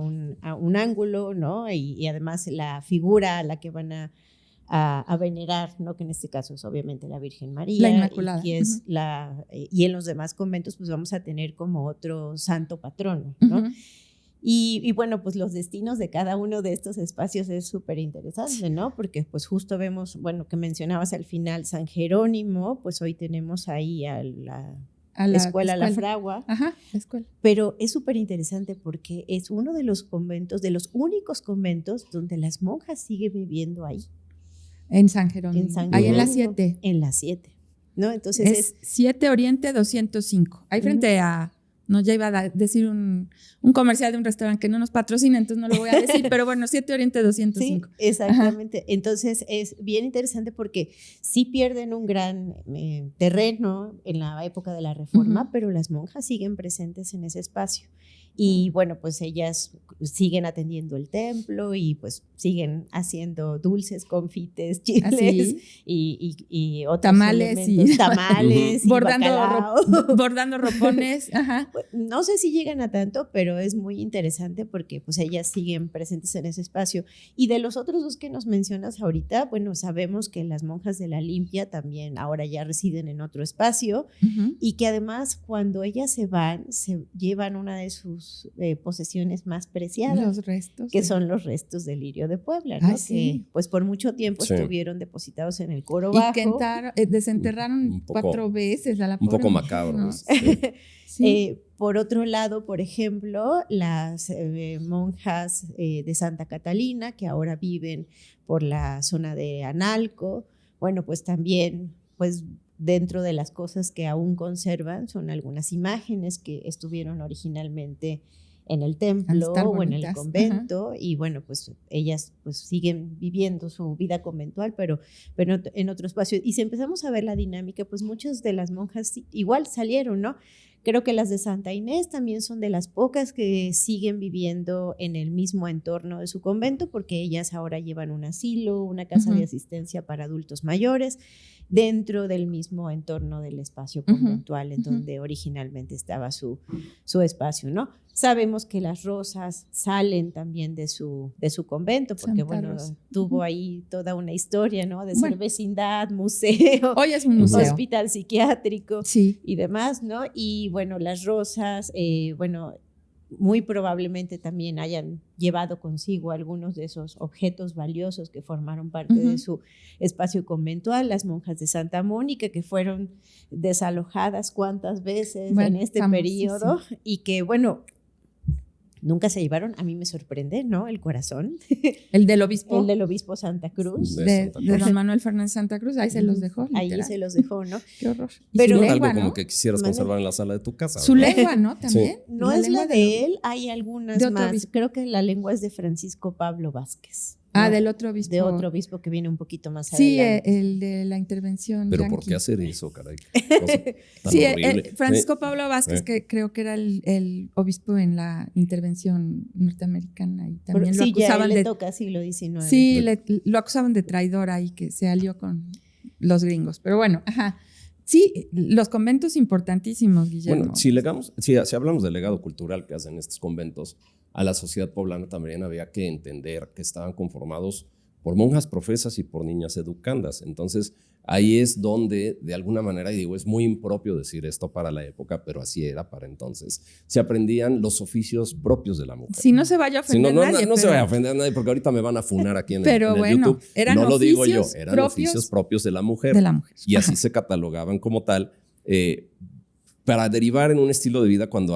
un ángulo, ¿no? Y además la figura a la que van a venerar, ¿no? Que en este caso es obviamente la Virgen María, la Inmaculada, y, y en los demás conventos pues vamos a tener como otro santo patrono, ¿no? Y bueno, pues los destinos de cada uno de estos espacios es súper interesante, ¿no? Porque pues justo vemos, bueno, que mencionabas al final San Jerónimo, pues hoy tenemos ahí a la a la escuela La Fragua. Ajá, escuela. Pero es súper interesante porque es uno de los conventos, de los únicos conventos donde las monjas siguen viviendo ahí. En San Jerónimo. En San Ahí en la Jerónimo, 7. En la 7, ¿no? Entonces Es 7 Oriente 205. Ahí frente a... No, ya iba a decir un comercial de un restaurante que no nos patrocina, entonces no lo voy a decir, pero bueno, 7 Oriente 205. Sí, exactamente. Ajá. Entonces es bien interesante porque sí pierden un gran terreno en la época de la Reforma, pero las monjas siguen presentes en ese espacio. Y bueno, pues ellas siguen atendiendo el templo y pues siguen haciendo dulces, confites, chiles y otros tamales elementos, tamales y bordando ropones. Ajá. No sé si llegan a tanto, pero es muy interesante porque pues ellas siguen presentes en ese espacio. Y de los otros dos que nos mencionas ahorita, bueno, sabemos que las monjas de la Limpia también ahora ya residen en otro espacio y que además cuando ellas se van, se llevan una de sus posesiones más preciadas, los restos, que son los restos del Lirio de Puebla, ¿no? Sí. Que pues por mucho tiempo estuvieron depositados en el coro bajo. Y que desenterraron 4 veces a la pobre. Un poco macabro. ¿no? Sí. Por otro lado, por ejemplo, las monjas de Santa Catalina, que ahora viven por la zona de Analco, bueno, pues también, pues dentro de las cosas que aún conservan son algunas imágenes que estuvieron originalmente en el templo o en el convento. Ajá. Y bueno, pues ellas pues siguen viviendo su vida conventual, pero en otro espacio. Y si empezamos a ver la dinámica, pues muchas de las monjas igual salieron, ¿no? Creo que las de Santa Inés también son de las pocas que siguen viviendo en el mismo entorno de su convento, porque ellas ahora llevan un asilo, una casa de asistencia para adultos mayores, dentro del mismo entorno del espacio conventual en donde originalmente estaba su espacio, ¿no? Sabemos que las Rosas salen también de su convento, porque tuvo ahí toda una historia, ¿no? De ser vecindad, museo, hoy es un museo, hospital psiquiátrico y demás, ¿no? Y bueno, las Rosas, muy probablemente también hayan llevado consigo algunos de esos objetos valiosos que formaron parte de su espacio conventual, las monjas de Santa Mónica, que fueron desalojadas cuántas veces en este periodo y que, bueno, nunca se llevaron, a mí me sorprende, ¿no? El corazón. El del obispo. El del obispo Santa Cruz. De don Manuel Fernández Santa Cruz, ahí se los dejó. Ahí se los dejó, ¿no? Qué horror. Pero lengua, algo como que quisieras conservar en la sala de tu casa. Su lengua, ¿no? También. Sí. No es la de él, hay algunas más. Obispo. Creo que la lengua es de Francisco Pablo Vázquez. Ah, del otro obispo. De otro obispo que viene un poquito más adelante. Sí, el de la intervención. Pero yanqui. ¿por qué hacer eso, caray? Sí, Francisco Pablo Vázquez, que creo que era el obispo en la intervención norteamericana. Y también lo acusaban le toca siglo XIX. Sí, lo acusaban de traidor ahí, que se alió con los gringos. Pero bueno, sí, los conventos importantísimos, Guillermo. Bueno, si hablamos del legado cultural que hacen estos conventos, a la sociedad poblana también había que entender que estaban conformados por monjas profesas y por niñas educandas. Entonces, ahí es donde, de alguna manera, y digo, es muy impropio decir esto para la época, pero así era para entonces, se aprendían los oficios propios de la mujer. Si no se vaya a ofender nadie. No se vaya a ofender a nadie, porque ahorita me van a funar aquí en el YouTube. Eran no lo digo yo, oficios eran oficios propios de la mujer. Y así se catalogaban como tal, para derivar en un estilo de vida cuando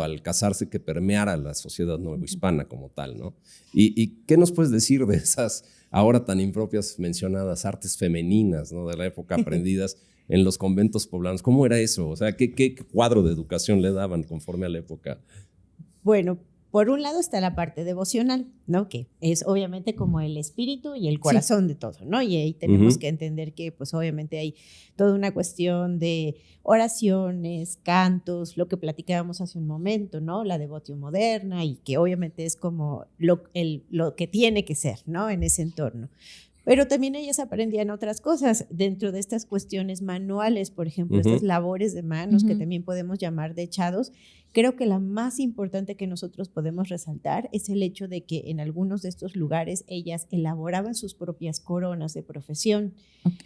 al casarse que permeara la sociedad novohispana como tal, ¿no? ¿Y qué nos puedes decir de esas ahora tan impropias mencionadas artes femeninas, ¿no? De la época aprendidas en los conventos poblanos? ¿Cómo era eso? O sea, ¿qué cuadro de educación le daban conforme a la época? Bueno, por un lado está la parte devocional, ¿no? Que es obviamente como el espíritu y el corazón de todo, ¿no? Y ahí tenemos que entender que pues obviamente hay toda una cuestión de oraciones, cantos, lo que platicábamos hace un momento, ¿no? La devotio moderna y que obviamente es como lo que tiene que ser, ¿no? En ese entorno. Pero también ellas aprendían otras cosas dentro de estas cuestiones manuales, por ejemplo, estas labores de manos que también podemos llamar dechados. Creo que la más importante que nosotros podemos resaltar es el hecho de que en algunos de estos lugares ellas elaboraban sus propias coronas de profesión.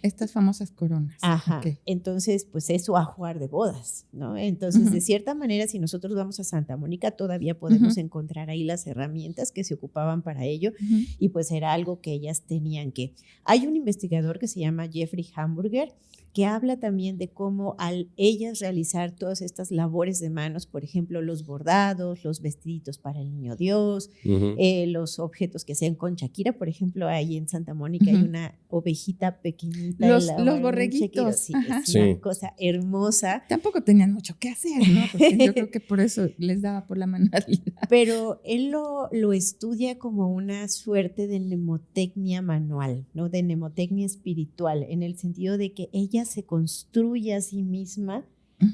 Estas famosas coronas. Ajá. Entonces, pues es su ajuar de bodas, ¿no? Entonces, de cierta manera, si nosotros vamos a Santa Mónica, todavía podemos encontrar ahí las herramientas que se ocupaban para ello y pues era algo que ellas tenían que. Hay un investigador que se llama Jeffrey Hamburger, que habla también de cómo al ellas realizar todas estas labores de manos, por ejemplo, los bordados, los vestiditos para el niño Dios, los objetos que hacían con Shakira, por ejemplo, ahí en Santa Mónica hay una ovejita pequeñita. Los borreguitos. Sí, es una cosa hermosa. Tampoco tenían mucho que hacer, ¿no? Porque yo creo que por eso les daba por la manualidad. Pero él lo estudia como una suerte de mnemotecnia manual, ¿no? De mnemotecnia espiritual, en el sentido de que ella se construye a sí misma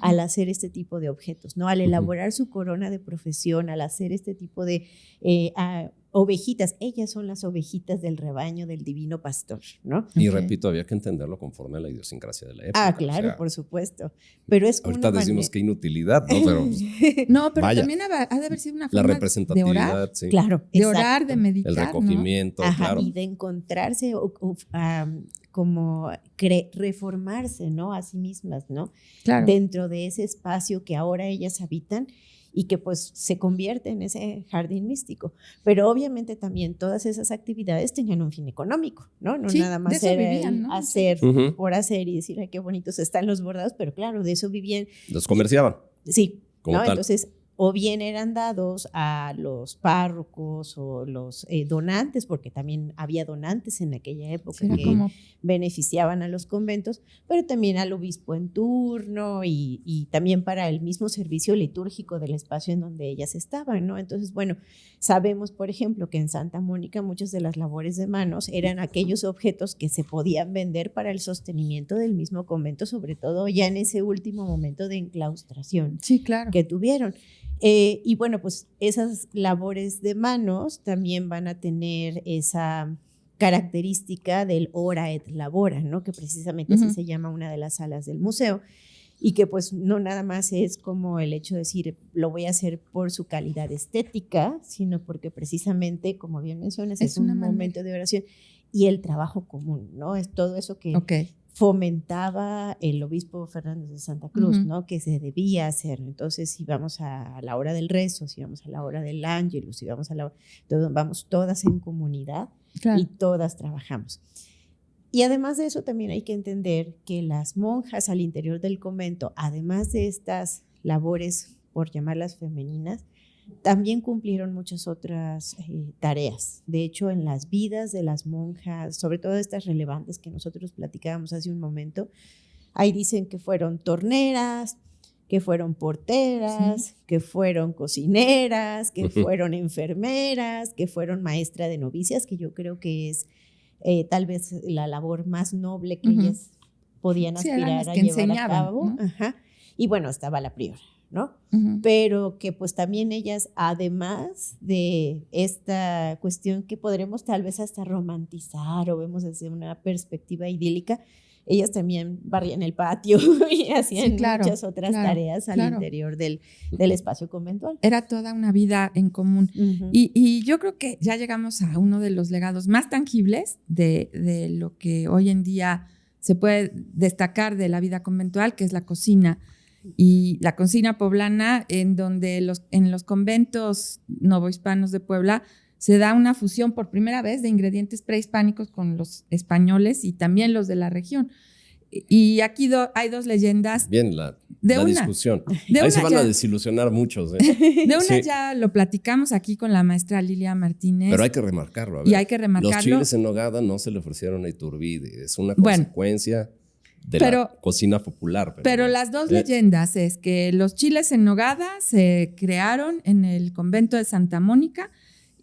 al hacer este tipo de objetos, ¿no? Al elaborar su corona de profesión, al hacer este tipo de ovejitas. Ellas son las ovejitas del rebaño del divino pastor, ¿no? Y repito, había que entenderlo conforme a la idiosincrasia de la época. Ah, claro, o sea, por supuesto. Pero es ahorita decimos qué inutilidad, ¿no? Pero, no, pero vaya, también ha de haber sido una forma la representatividad, de orar. sí. Claro, de orar, de meditar, el recogimiento, ¿no? Ajá, claro. Y de encontrarse como reformarse, ¿no? A sí mismas, ¿no? Claro. Dentro de ese espacio que ahora ellas habitan y que pues se convierte en ese jardín místico. Pero obviamente también todas esas actividades tenían un fin económico, ¿no? No sí, nada más de eso era vivían, ¿no? hacer por hacer y decir, ay, qué bonitos están los bordados, pero claro, de eso vivían. Los comerciaban. Sí, como ¿no? tal. Entonces, o bien eran dados a los párrocos o los donantes, porque también había donantes en aquella época que beneficiaban a los conventos, pero también al obispo en turno y también para el mismo servicio litúrgico del espacio en donde ellas estaban, ¿no? Entonces, bueno, sabemos, por ejemplo, que en Santa Mónica muchas de las labores de manos eran aquellos objetos que se podían vender para el sostenimiento del mismo convento, sobre todo ya en ese último momento de enclaustración que tuvieron. Y bueno, pues esas labores de manos también van a tener esa característica del ora et labora, ¿no? Que precisamente así se llama una de las salas del museo, y que pues no nada más es como el hecho de decir lo voy a hacer por su calidad estética, sino porque precisamente, como bien mencionas, es un momento de oración y el trabajo común, ¿no? Es todo eso que fomentaba el obispo Fernández de Santa Cruz, ¿no? Que se debía hacer. Entonces, si vamos a la hora del rezo, si vamos a la hora del ángelus, si vamos a la hora, vamos todas en comunidad y todas trabajamos. Y además de eso, también hay que entender que las monjas al interior del convento, además de estas labores, por llamarlas femeninas, también cumplieron muchas otras tareas. De hecho, en las vidas de las monjas, sobre todo estas relevantes que nosotros platicábamos hace un momento, ahí dicen que fueron torneras, que fueron porteras, que fueron cocineras, que fueron enfermeras, que fueron maestra de novicias, que yo creo que es tal vez la labor más noble que ellas podían aspirar a llevar a cabo. ¿No? Y bueno, estaba la priora, ¿no? Pero que pues también ellas, además de esta cuestión que podremos tal vez hasta romantizar o vemos desde una perspectiva idílica, ellas también barrían el patio y hacían muchas otras tareas al interior del espacio conventual. Era toda una vida en común. Y yo creo que ya llegamos a uno de los legados más tangibles de lo que hoy en día se puede destacar de la vida conventual, que es la cocina. Y la cocina poblana, en donde en los conventos novohispanos de Puebla se da una fusión por primera vez de ingredientes prehispánicos con los españoles y también los de la región. Y aquí hay dos leyendas. Bien, la discusión. Ahí se van a desilusionar muchos. De una ya lo platicamos aquí con la maestra Lilia Martínez. Pero hay que remarcarlo. A ver, y hay que remarcarlo. Los chiles en nogada no se le ofrecieron a Iturbide. Es una consecuencia de la cocina popular. Pero las dos leyendas es que los chiles en nogada se crearon en el convento de Santa Mónica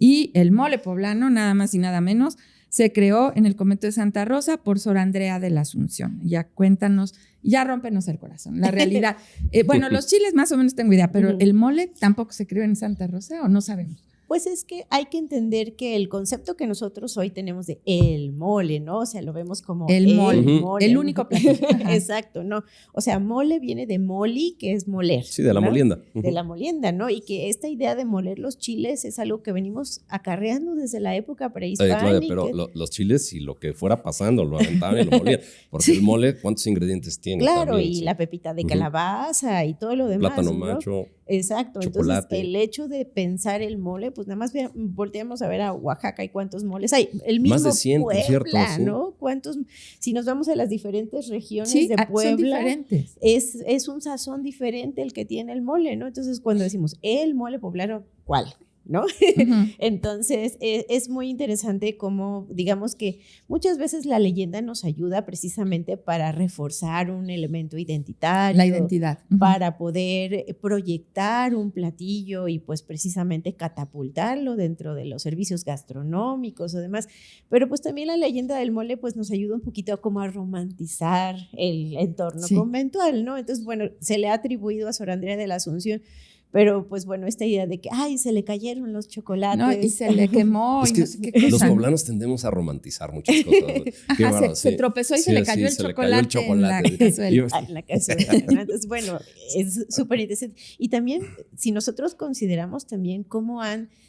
y el mole poblano, nada más y nada menos, se creó en el convento de Santa Rosa por Sor Andrea de la Asunción. Ya cuéntanos, ya rómpenos el corazón, la realidad. Bueno, los chiles más o menos tengo idea, pero el mole tampoco se creó en Santa Rosa, ¿o no sabemos? Pues es que hay que entender que el concepto que nosotros hoy tenemos de el mole, ¿no? O sea, lo vemos como el mole, el único platillo. Exacto, ¿no? O sea, mole viene de moli, que es moler. Sí, de la molienda. De la molienda, ¿no? Y que esta idea de moler los chiles es algo que venimos acarreando desde la época prehispánica. Claro, pero los chiles y lo que fuera pasando lo aventaban y lo molían. Porque el mole, ¿cuántos ingredientes tiene? Claro, también, y la pepita de calabaza y todo lo demás. Plátano ¿no? macho. Exacto. chocolate. Entonces, el hecho de pensar el mole, pues nada más volteamos a ver a Oaxaca y cuántos moles hay. El mismo Más de 100, por Puebla, cierto, sí. ¿no? Si nos vamos a las diferentes regiones Sí, de Puebla, son diferentes. es un sazón diferente el que tiene el mole, ¿no? Entonces, cuando decimos el mole poblano, ¿cuál? ¿No? Ujú. Entonces, es muy interesante cómo, digamos que muchas veces la leyenda nos ayuda precisamente para reforzar un elemento identitario, La identidad. Ujú. para poder proyectar un platillo y pues precisamente catapultarlo dentro de los servicios gastronómicos o demás. Pero pues también la leyenda del mole pues nos ayuda un poquito como a romantizar el entorno Sí. conventual, ¿no? Entonces, bueno, se le ha atribuido a Sor Andrea de la Asunción, pero pues bueno, esta idea de que, ay, se le cayeron los chocolates. No, y se le quemó Es y que no sé qué los cosa. poblanos tendemos a romantizar muchas cosas. Qué Ajá, bárbaro, se sí. tropezó y Sí, se le sí, cayó el se le cayó el chocolate en la chocolate. cazuela. Ah, en la cazuela, ¿no? Entonces, bueno, es súper interesante. Y también, si nosotros consideramos también cómo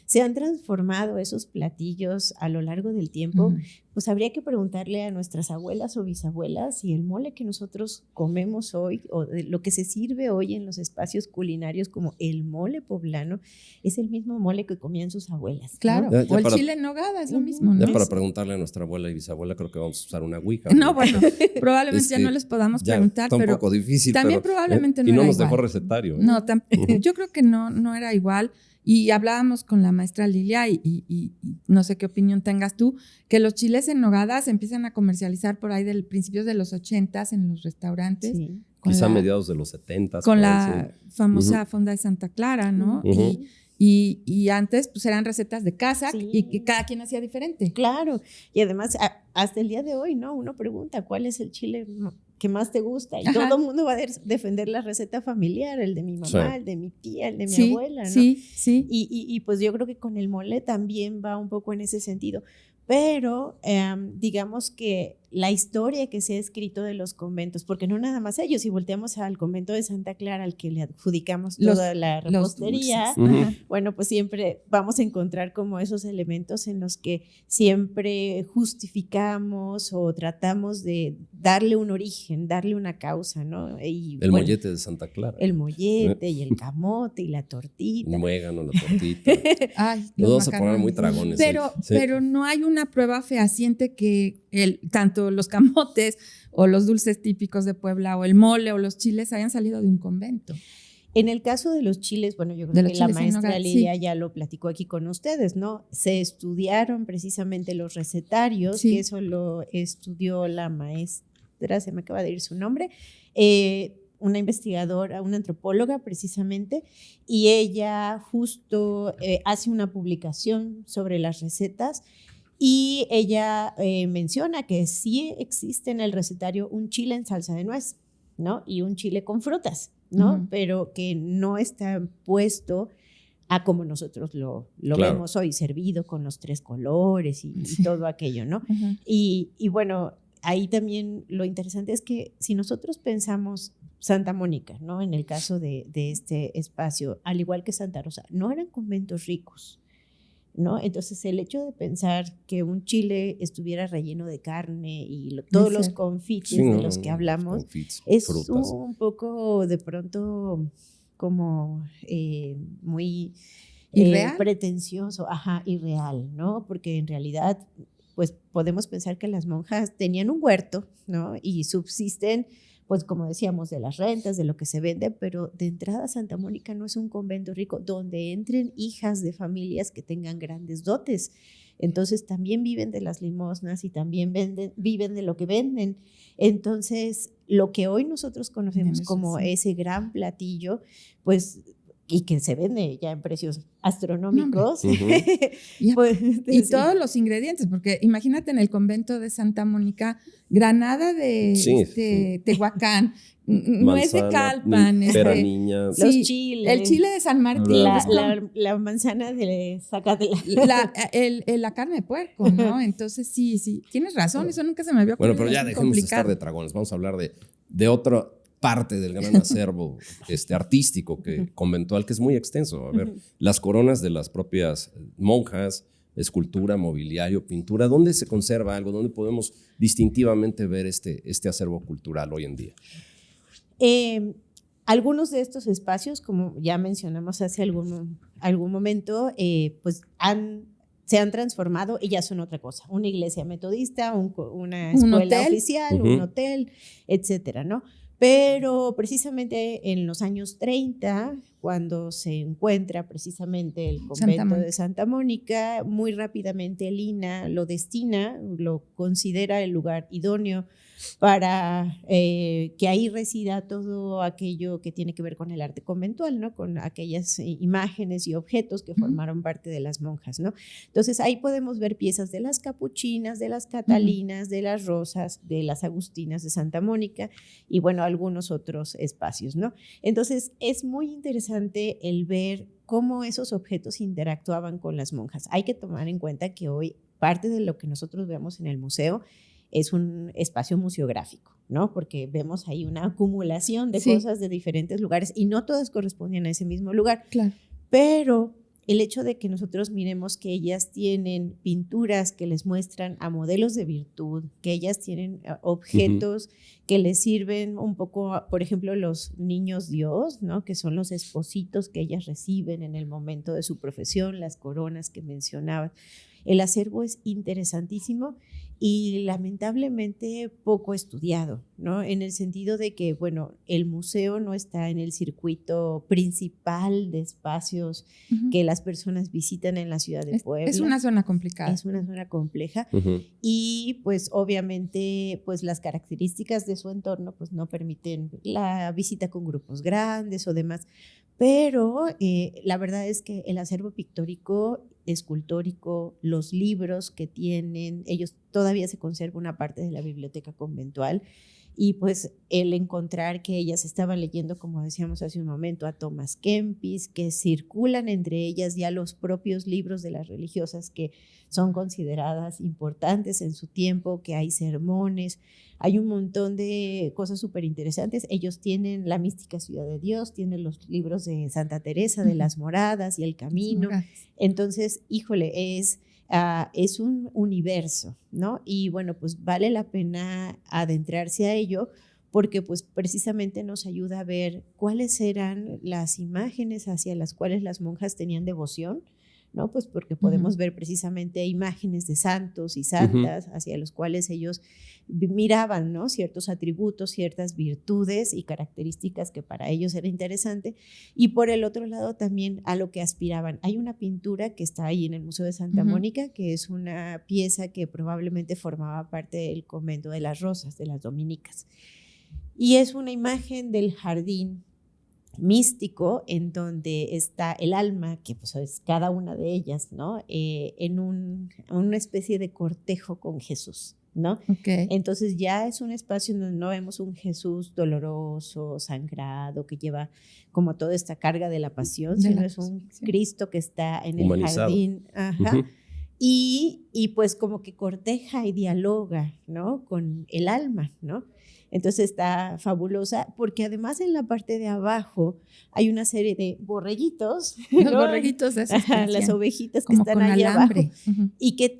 se han transformado esos platillos a lo largo del tiempo, Ujú. pues habría que preguntarle a nuestras abuelas o bisabuelas si el mole que nosotros comemos hoy o de lo que se sirve hoy en los espacios culinarios como el mole poblano es el mismo mole que comían sus abuelas, ¿no? Claro, Ya- ya o el para- chile en nogada es lo Ujú. mismo, Ya ¿no? para preguntarle a nuestra abuela y bisabuela, creo que vamos a usar una ouija. No, bueno, probablemente Es ya que no les podamos ya preguntar, está un pero poco difícil. también pero, probablemente no y no era nos dejó igual. recetario. No, Ujú. yo creo que no era igual. Y hablábamos con la maestra Lilia y no sé qué opinión tengas tú, que los chiles en nogada se empiezan a comercializar por ahí del principios de los 80s en los restaurantes. Sí. Con Quizá la, mediados de los 70. con la famosa Ujú. fonda de Santa Clara, ¿no? Ujú. Y antes pues eran recetas de casa Sí. y que cada quien hacía diferente. Claro, y además hasta el día de hoy, ¿no? Uno pregunta cuál es el chile que más te gusta y Ajá. todo el mundo va a defender la receta familiar, el de mi mamá, Sí. el de mi tía, el de mi Sí, abuela, ¿no? sí, sí. Y pues yo creo que con el mole también va un poco en ese sentido. Pero digamos que la historia que se ha escrito de los conventos, porque no nada más ellos, si volteamos al convento de Santa Clara, al que le adjudicamos toda la Los repostería, dulces. Ujú. Ajá. bueno, pues siempre vamos a encontrar como esos elementos en los que siempre justificamos o tratamos de darle un origen, darle una causa, ¿no? Y, El bueno, mollete de Santa Clara. el mollete y el camote y la tortita. El muégano, la tortita. Ay, Nos los vamos a poner macarrones. muy dragones. Pero, hoy. Sí. pero no hay una prueba fehaciente que tanto los camotes o los dulces típicos de Puebla o el mole o los chiles hayan salido de un convento. En el caso de los chiles, bueno, yo De creo los que la chiles en maestra nogada, Lidia sí. ya lo platicó aquí con ustedes, ¿no? Se estudiaron precisamente los recetarios, Sí. que eso lo estudió la maestra, se me acaba de ir su nombre, una investigadora, una antropóloga precisamente, y ella justo hace una publicación sobre las recetas y ella menciona que sí existe en el recetario un chile en salsa de nuez, ¿no? Y un chile con frutas, ¿no? Ujú. Pero que no está puesto a como nosotros lo Claro. vemos hoy, servido con los 3 colores y Sí. todo aquello, ¿no? Ajá. Y bueno, ahí también lo interesante es que si nosotros pensamos Santa Mónica, ¿no? En el caso de este espacio, al igual que Santa Rosa, no eran conventos ricos, ¿no? Entonces el hecho de pensar que un chile estuviera relleno de carne y todos los ser. confites Sí, de no, los no, que no, hablamos, confits, es frutas. un poco de pronto como muy ¿Irreal? pretencioso, ajá, irreal, ¿no? Porque en realidad, pues podemos pensar que las monjas tenían un huerto, ¿no? Y subsisten, pues como decíamos, de las rentas, de lo que se vende, pero de entrada Santa Mónica no es un convento rico donde entren hijas de familias que tengan grandes dotes. Entonces también viven de las limosnas y también viven de lo que venden. Entonces, lo que hoy nosotros conocemos Eso como sí. ese gran platillo, pues, y que se vende ya en precios astronómicos. Ujú. Y, pues, y sí. todos los ingredientes, porque imagínate en el convento de Santa Mónica, granada de Sí, Tehuacán, nuez de Calpan, pera niña. Los sí, chiles. el chile de San Martín, La- pues, con La manzana de Zacatela. la carne de puerco, ¿no? Entonces sí, tienes razón, eso nunca se me había Bueno, ocurrido. pero ya es muy dejemos de estar complicado. de dragones. Vamos a hablar de otra parte del gran acervo artístico conventual, que es muy extenso. A ver, las coronas de las propias monjas, escultura, mobiliario, pintura. ¿Dónde se conserva algo? ¿Dónde podemos distintivamente ver este acervo cultural hoy en día? Algunos de estos espacios, como ya mencionamos hace algún momento, pues se han transformado y ya son otra cosa. Una iglesia metodista, una escuela oficial, un hotel, etcétera, ¿no? Pero precisamente en los años 30, cuando se encuentra precisamente el convento de Santa Mónica, muy rápidamente el INAH lo destina, lo considera el lugar idóneo para que ahí resida todo aquello que tiene que ver con el arte conventual, ¿no? Con aquellas imágenes y objetos que formaron parte de las monjas, ¿no? Entonces ahí podemos ver piezas de las capuchinas, de las catalinas, de las rosas, de las agustinas de Santa Mónica y bueno, algunos otros espacios, ¿no? Entonces es muy interesante el ver cómo esos objetos interactuaban con las monjas. Hay que tomar en cuenta que hoy parte de lo que nosotros vemos en el museo es un espacio museográfico, ¿no? Porque vemos ahí una acumulación de cosas de diferentes lugares y no todas correspondían a ese mismo lugar. Claro. Pero el hecho de que nosotros miremos que ellas tienen pinturas que les muestran a modelos de virtud, que ellas tienen objetos que les sirven un poco, por ejemplo, los niños Dios, ¿no? Que son los espositos que ellas reciben en el momento de su profesión, las coronas que mencionabas. El acervo es interesantísimo y lamentablemente poco estudiado, ¿no? En el sentido de que, bueno, el museo no está en el circuito principal de espacios que las personas visitan en la ciudad de Puebla. Es una zona complicada. Es una zona compleja y pues obviamente pues las características de su entorno pues no permiten la visita con grupos grandes o demás. Pero la verdad es que el acervo pictórico, escultórico, los libros que tienen, ellos todavía se conserva una parte de la biblioteca conventual y pues el encontrar que ellas estaban leyendo, como decíamos hace un momento, a Thomas Kempis, que circulan entre ellas ya los propios libros de las religiosas que son consideradas importantes en su tiempo, que hay sermones, hay un montón de cosas súper interesantes. Ellos tienen la mística Ciudad de Dios, tienen los libros de Santa Teresa, de las Moradas y el Camino. Entonces, híjole, es un universo, ¿no? Y bueno, pues vale la pena adentrarse a ello porque pues precisamente nos ayuda a ver cuáles eran las imágenes hacia las cuales las monjas tenían devoción, ¿no? Pues porque podemos ver precisamente imágenes de santos y santas hacia los cuales ellos miraban, ¿no? Ciertos atributos, ciertas virtudes y características que para ellos era interesante y por el otro lado también a lo que aspiraban. Hay una pintura que está ahí en el Museo de Santa Mónica que es una pieza que probablemente formaba parte del convento de las Rosas, de las dominicas y es una imagen del jardín místico en donde está el alma, que pues es cada una de ellas, ¿no? En una especie de cortejo con Jesús, ¿no? Okay. Entonces ya es un espacio donde no vemos un Jesús doloroso, sangrado, que lleva como toda esta carga de la pasión, sino es un Cristo que está en humanizado. El jardín. Y pues como que corteja y dialoga, ¿no? Con el alma, ¿no? Entonces está fabulosa porque además en la parte de abajo hay una serie de borreguitos. Los borreguitos de esos las ovejitas que como están con ahí alambre. abajo y que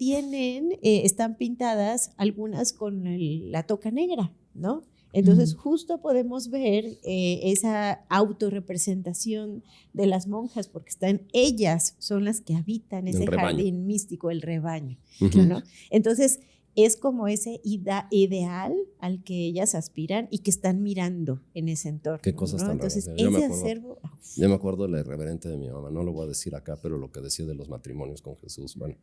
están pintadas algunas con la toca negra, ¿no? Entonces justo podemos ver esa autorrepresentación de las monjas porque ellas son las que habitan ese jardín místico, el rebaño, ¿no? Entonces es como ese ideal al que ellas aspiran y que están mirando en ese entorno. Qué cosas, ¿no? Tan Entonces, raras. ese acervo... Yo me acuerdo de la irreverente de mi mamá, no lo voy a decir acá, pero lo que decía de los matrimonios con Jesús. Bueno,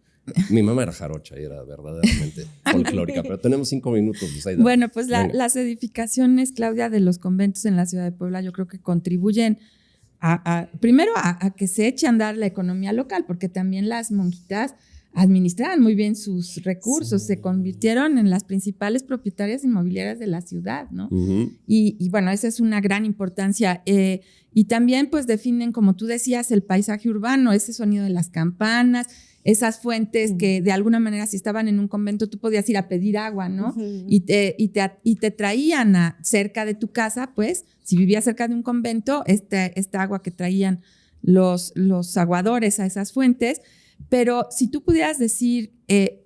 mi mamá era jarocha y era verdaderamente folclórica, pero tenemos 5 minutos. Bueno, pues las edificaciones, Claudia, de los conventos en la ciudad de Puebla, yo creo que contribuyen primero a que se eche a andar la economía local, porque también las monjitas administraban muy bien sus recursos, se convirtieron en las principales propietarias inmobiliarias de la ciudad, ¿no? Y bueno, esa es una gran importancia. Y también pues definen, como tú decías, el paisaje urbano, ese sonido de las campanas, esas fuentes que de alguna manera si estaban en un convento tú podías ir a pedir agua, ¿no? Y te traían cerca de tu casa, pues, si vivías cerca de un convento, esta agua que traían los aguadores a esas fuentes. Pero si tú pudieras decir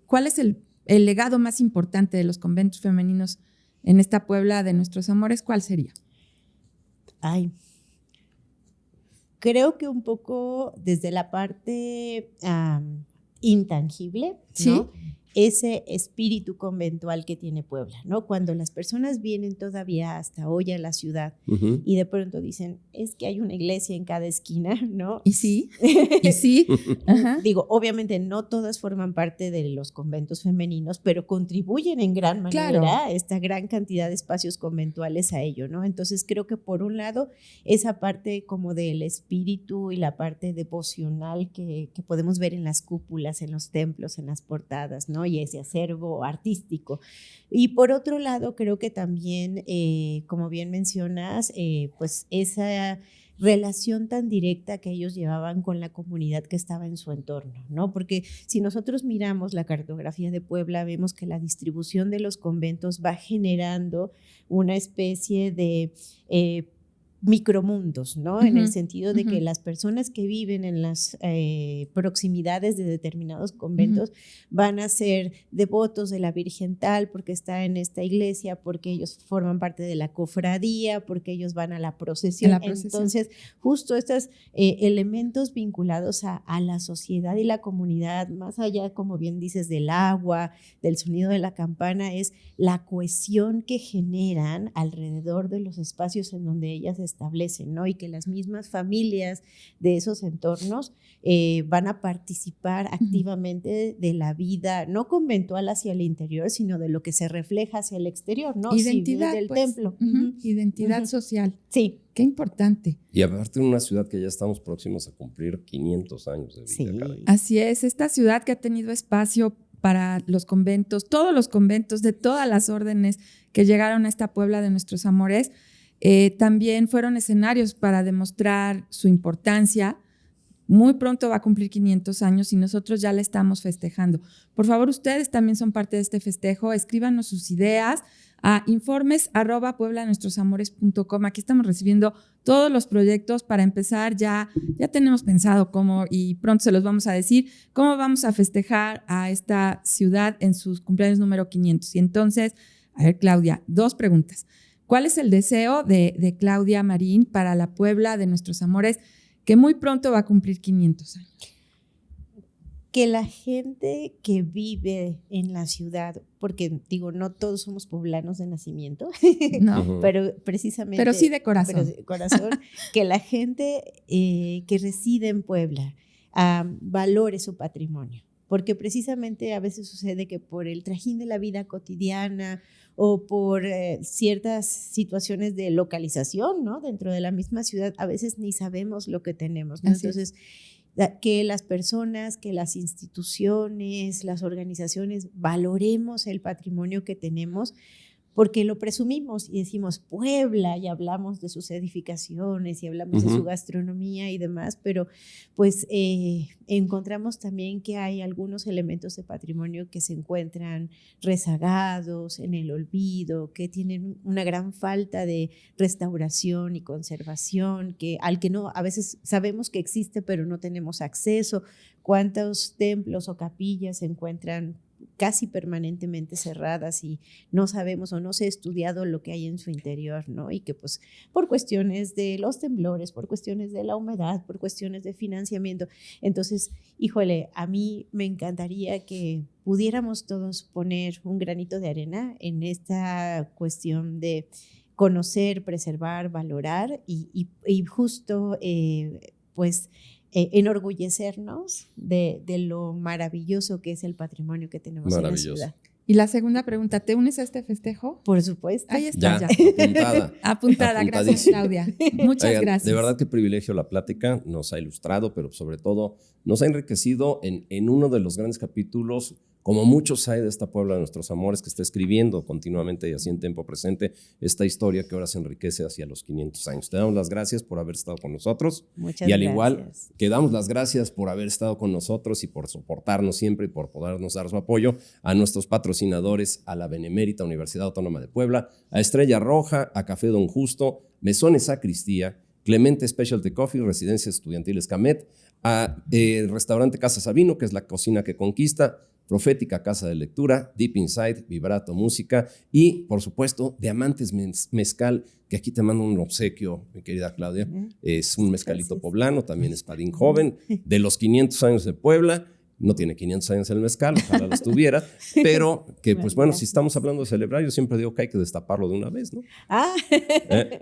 cuál es el legado más importante de los conventos femeninos en esta Puebla de nuestros amores, ¿cuál sería? Ay, creo que un poco desde la parte intangible, Sí. ¿no? Ese espíritu conventual que tiene Puebla, ¿no? Cuando las personas vienen todavía hasta hoy a la ciudad y de pronto dicen, es que hay una iglesia en cada esquina, ¿no? Y sí, y sí. Ajá. Digo, obviamente no todas forman parte de los conventos femeninos, pero contribuyen en gran manera Claro. esta gran cantidad de espacios conventuales a ello, ¿no? Entonces creo que por un lado esa parte como del espíritu y la parte devocional que podemos ver en las cúpulas, en los templos, en las portadas, ¿no? Y ese acervo artístico. Y por otro lado, creo que también, como bien mencionas, pues esa relación tan directa que ellos llevaban con la comunidad que estaba en su entorno, ¿no? Porque si nosotros miramos la cartografía de Puebla, vemos que la distribución de los conventos va generando una especie de micromundos, ¿no? En el sentido de que las personas que viven en las proximidades de determinados conventos van a ser devotos de la Virgen tal porque está en esta iglesia, porque ellos forman parte de la cofradía, porque ellos van a la procesión. Entonces, justo estos elementos vinculados a la sociedad y la comunidad, más allá, como bien dices, del agua, del sonido de la campana, es la cohesión que generan alrededor de los espacios en donde ellas establecen, ¿no? Y que las mismas familias de esos entornos van a participar activamente de la vida, no conventual hacia el interior, sino de lo que se refleja hacia el exterior, ¿no? Identidad del pues, templo. Identidad social. Sí. Qué importante. Y aparte en una ciudad que ya estamos próximos a cumplir 500 años de vida. Sí. Así es, esta ciudad que ha tenido espacio para los conventos, todos los conventos de todas las órdenes que llegaron a esta Puebla de nuestros amores, también fueron escenarios para demostrar su importancia. Muy pronto va a cumplir 500 años y nosotros ya la estamos festejando. Por favor, ustedes también son parte de este festejo. Escríbanos sus ideas a informes@pueblanuestrosamores.com. Aquí estamos recibiendo todos los proyectos para empezar. Ya tenemos pensado cómo, y pronto se los vamos a decir, cómo vamos a festejar a esta ciudad en sus cumpleaños número 500. Y entonces, a ver, Claudia, 2 preguntas. ¿Cuál es el deseo de Claudia Marín para la Puebla de nuestros amores que muy pronto va a cumplir 500 años? Que la gente que vive en la ciudad, porque digo, no todos somos poblanos de nacimiento, No, pero precisamente... pero sí de corazón. Pero de corazón, que la gente que reside en Puebla valore su patrimonio. Porque precisamente a veces sucede que por el trajín de la vida cotidiana o por ciertas situaciones de localización, ¿no? Dentro de la misma ciudad, a veces ni sabemos lo que tenemos, ¿no? Entonces, que las personas, que las instituciones, las organizaciones valoremos el patrimonio que tenemos, porque lo presumimos y decimos Puebla y hablamos de sus edificaciones y hablamos de su gastronomía y demás, pero pues encontramos también que hay algunos elementos de patrimonio que se encuentran rezagados, en el olvido, que tienen una gran falta de restauración y conservación, al que no, a veces sabemos que existe pero no tenemos acceso. ¿Cuántos templos o capillas se encuentran casi permanentemente cerradas y no sabemos o no se ha estudiado lo que hay en su interior, ¿no? Y que pues por cuestiones de los temblores, por cuestiones de la humedad, por cuestiones de financiamiento. Entonces, híjole, a mí me encantaría que pudiéramos todos poner un granito de arena en esta cuestión de conocer, preservar, valorar y justo pues enorgullecernos de lo maravilloso que es el patrimonio que tenemos en la ciudad. Y la segunda pregunta, ¿te unes a este festejo? Por supuesto. Ahí está ya. Apuntada, gracias Claudia. Muchas gracias. De verdad que privilegio la plática, nos ha ilustrado, pero sobre todo nos ha enriquecido en uno de los grandes capítulos, como muchos hay de esta Puebla de nuestros amores, que está escribiendo continuamente y así en tiempo presente esta historia que ahora se enriquece hacia los 500 años. Te damos las gracias por haber estado con nosotros. Muchas y al gracias. igual que damos las gracias por haber estado con nosotros y por soportarnos siempre y por podernos dar su apoyo a nuestros patrocinadores, a la Benemérita Universidad Autónoma de Puebla, a Estrella Roja, a Café Don Justo, Mesones Sacristía, Clemente Specialty Coffee, Residencia Estudiantil Escamet, a Restaurante Casa Sabino, que es la cocina que conquista, Profética Casa de Lectura, Deep Inside, Vibrato Música y, por supuesto, Diamantes Mezcal, que aquí te mando un obsequio, mi querida Claudia. Es un mezcalito poblano, también espadín joven, de los 500 años de Puebla. No tiene 500 años el mezcal, ojalá los tuviera, pero que pues bueno, si estamos hablando de celebrar, yo siempre digo que hay que destaparlo de una vez, ¿no?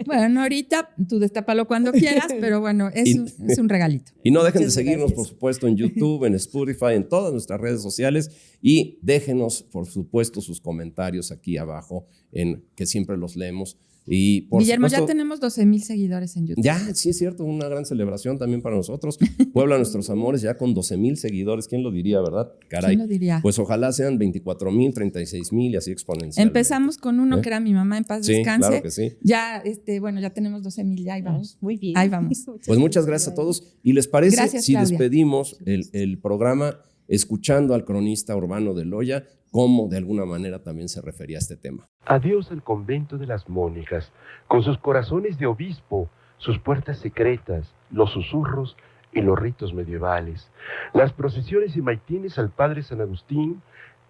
Bueno, ahorita tú destápalo cuando quieras, pero bueno, es un regalito. Y no dejen de seguirnos, por supuesto, en YouTube, en Spotify, en todas nuestras redes sociales y déjenos, por supuesto, sus comentarios aquí abajo, que siempre los leemos. Y por Guillermo, supuesto, ya tenemos 12,000 seguidores en YouTube. Ya, sí es cierto, una gran celebración también para nosotros. Puebla Nuestros Amores ya con 12,000 seguidores, ¿quién lo diría, verdad? Caray. ¿Quién lo diría? Pues ojalá sean 24,000, 36,000 y así exponencialmente. Empezamos con uno que era mi mamá, en paz descanse. Claro que sí. Ya, bueno, ya tenemos 12,000, ya ahí vamos. Muy bien. Ahí vamos. Pues muchas gracias a todos. ¿Y les parece Gracias, si Claudia. despedimos el programa escuchando al cronista urbano de Loya, cómo de alguna manera también se refería a este tema? Adiós al convento de las Mónicas, con sus corazones de obispo, sus puertas secretas, los susurros y los ritos medievales, las procesiones y maitines al Padre San Agustín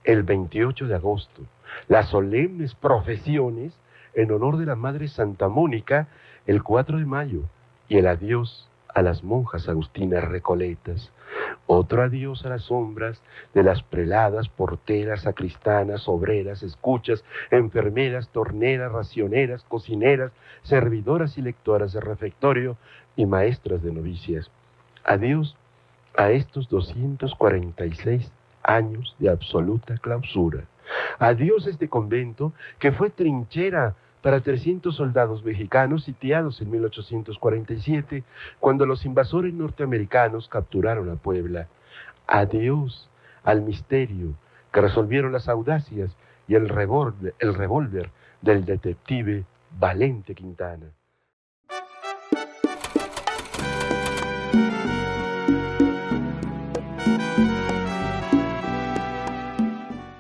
el 28 de agosto, las solemnes profesiones en honor de la Madre Santa Mónica el 4 de mayo y el adiós a las monjas agustinas recoletas. Otro adiós a las sombras de las preladas, porteras, sacristanas, obreras, escuchas, enfermeras, torneras, racioneras, cocineras, servidoras y lectoras de refectorio y maestras de novicias. Adiós a estos 246 años de absoluta clausura. Adiós a este convento que fue trinchera para 300 soldados mexicanos sitiados en 1847, cuando los invasores norteamericanos capturaron a Puebla. Adiós al misterio que resolvieron las audacias y el revólver del detective Valente Quintana.